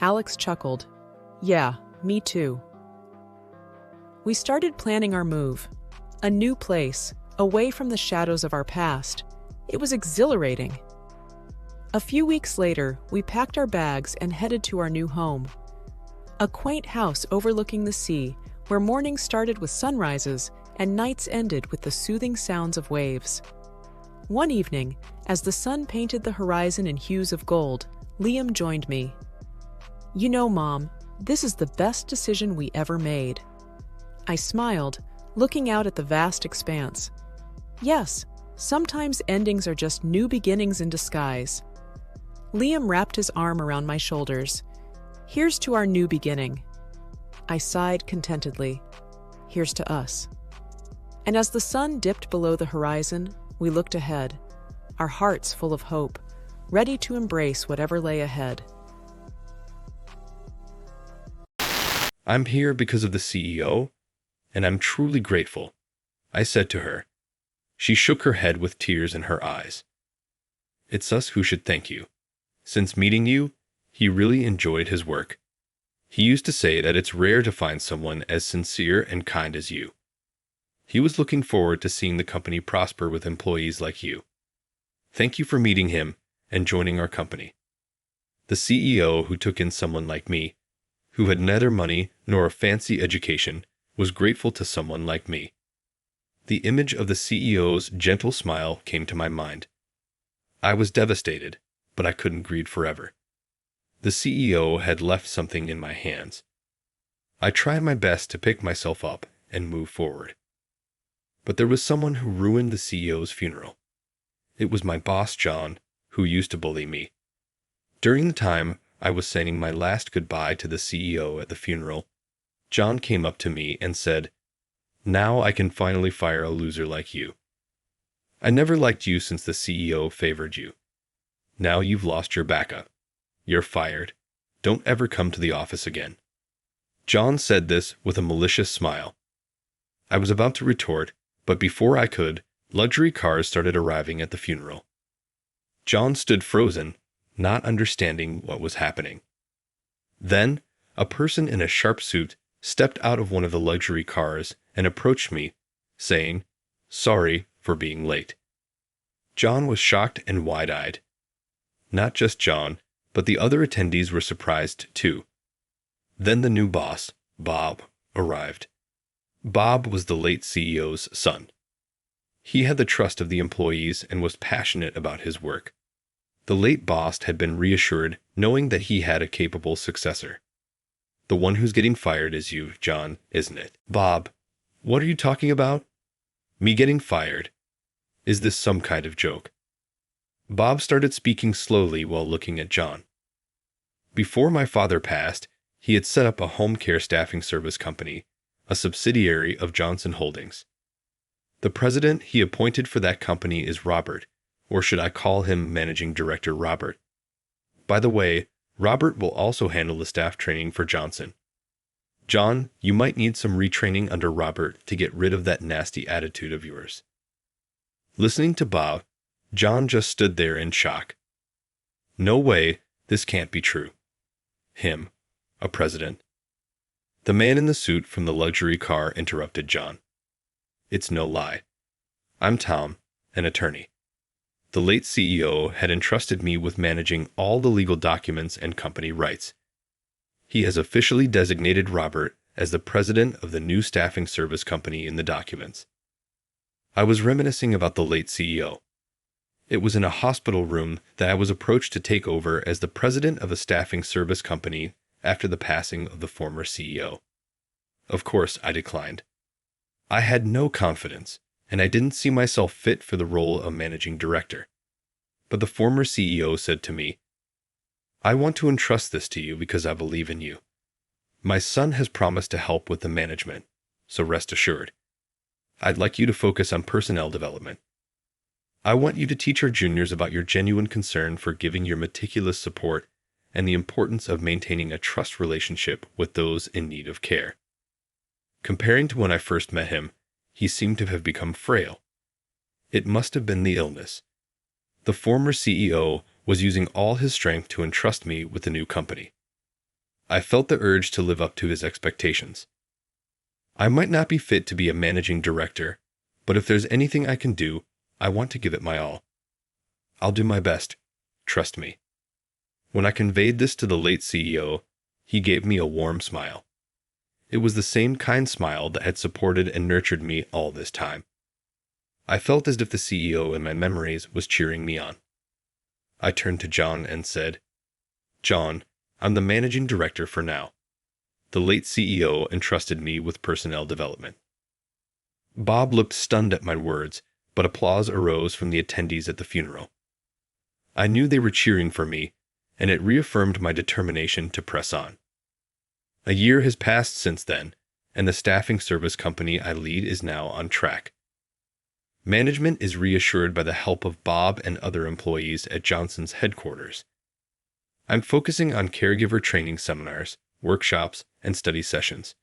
Alex chuckled. Yeah, me too. We started planning our move. A new place, away from the shadows of our past. It was exhilarating. A few weeks later, we packed our bags and headed to our new home. A quaint house overlooking the sea, where mornings started with sunrises and nights ended with the soothing sounds of waves. One evening, as the sun painted the horizon in hues of gold, Liam joined me. You know, Mom, this is the best decision we ever made. I smiled, looking out at the vast expanse. Yes, sometimes endings are just new beginnings in disguise. Liam wrapped his arm around my shoulders. Here's to our new beginning. I sighed contentedly. Here's to us. And as the sun dipped below the horizon, we looked ahead, our hearts full of hope, ready to embrace whatever lay ahead. I'm here because of the CEO, and I'm truly grateful, I said to her. She shook her head with tears in her eyes. It's us who should thank you. Since meeting you, he really enjoyed his work. He used to say that it's rare to find someone as sincere and kind as you. He was looking forward to seeing the company prosper with employees like you. Thank you for meeting him and joining our company. The CEO who took in someone like me, who had neither money nor a fancy education, was grateful to someone like me. The image of the CEO's gentle smile came to my mind. I was devastated, but I couldn't grieve forever. The CEO had left something in my hands. I tried my best to pick myself up and move forward. But there was someone who ruined the CEO's funeral. It was my boss, John, who used to bully me. During the time I was saying my last goodbye to the CEO at the funeral, John came up to me and said, "Now I can finally fire a loser like you. I never liked you since the CEO favored you. Now you've lost your backup. You're fired. Don't ever come to the office again." John said this with a malicious smile. I was about to retort, but before I could, luxury cars started arriving at the funeral. John stood frozen, not understanding what was happening. Then, a person in a sharp suit stepped out of one of the luxury cars and approached me, saying, "Sorry for being late." John was shocked and wide-eyed. Not just John, but the other attendees were surprised too. Then the new boss, Bob, arrived. Bob was the late CEO's son. He had the trust of the employees and was passionate about his work. The late boss had been reassured knowing that he had a capable successor. "The one who's getting fired is you, John, isn't it?" "Bob, what are you talking about? Me getting fired? Is this some kind of joke?" Bob started speaking slowly while looking at John. Before my father passed, he had set up a home care staffing service company, a subsidiary of Johnson Holdings. The president he appointed for that company is Robert, or should I call him Managing Director Robert? By the way, Robert will also handle the staff training for Johnson. John, you might need some retraining under Robert to get rid of that nasty attitude of yours. Listening to Bob, John just stood there in shock. No way, this can't be true. Him, a president. The man in the suit from the luxury car interrupted John. "It's no lie. I'm Tom, an attorney. The late CEO had entrusted me with managing all the legal documents and company rights. He has officially designated Robert as the president of the new staffing service company in the documents." I was reminiscing about the late CEO. It was in a hospital room that I was approached to take over as the president of a staffing service company after the passing of the former CEO. Of course, I declined. I had no confidence, and I didn't see myself fit for the role of managing director. But the former CEO said to me, "I want to entrust this to you because I believe in you. My son has promised to help with the management, so rest assured. I'd like you to focus on personnel development. I want you to teach our juniors about your genuine concern for giving your meticulous support and the importance of maintaining a trust relationship with those in need of care." Comparing to when I first met him, he seemed to have become frail. It must have been the illness. The former CEO was using all his strength to entrust me with the new company. I felt the urge to live up to his expectations. I might not be fit to be a managing director, but if there's anything I can do, I want to give it my all. I'll do my best. Trust me. When I conveyed this to the late CEO, he gave me a warm smile. It was the same kind smile that had supported and nurtured me all this time. I felt as if the CEO in my memories was cheering me on. I turned to John and said, "John, I'm the managing director for now. The late CEO entrusted me with personnel development." Bob looked stunned at my words, but applause arose from the attendees at the funeral. I knew they were cheering for me, and it reaffirmed my determination to press on. A year has passed since then, and the staffing service company I lead is now on track. Management is reassured by the help of Bob and other employees at Johnson's headquarters. I'm focusing on caregiver training seminars, workshops, and study sessions.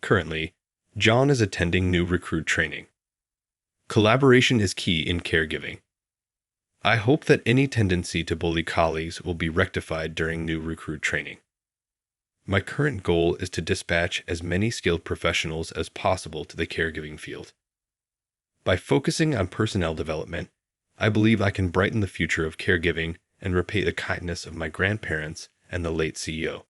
Currently, John is attending new recruit training. Collaboration is key in caregiving. I hope that any tendency to bully colleagues will be rectified during new recruit training. My current goal is to dispatch as many skilled professionals as possible to the caregiving field. By focusing on personnel development, I believe I can brighten the future of caregiving and repay the kindness of my grandparents and the late CEO.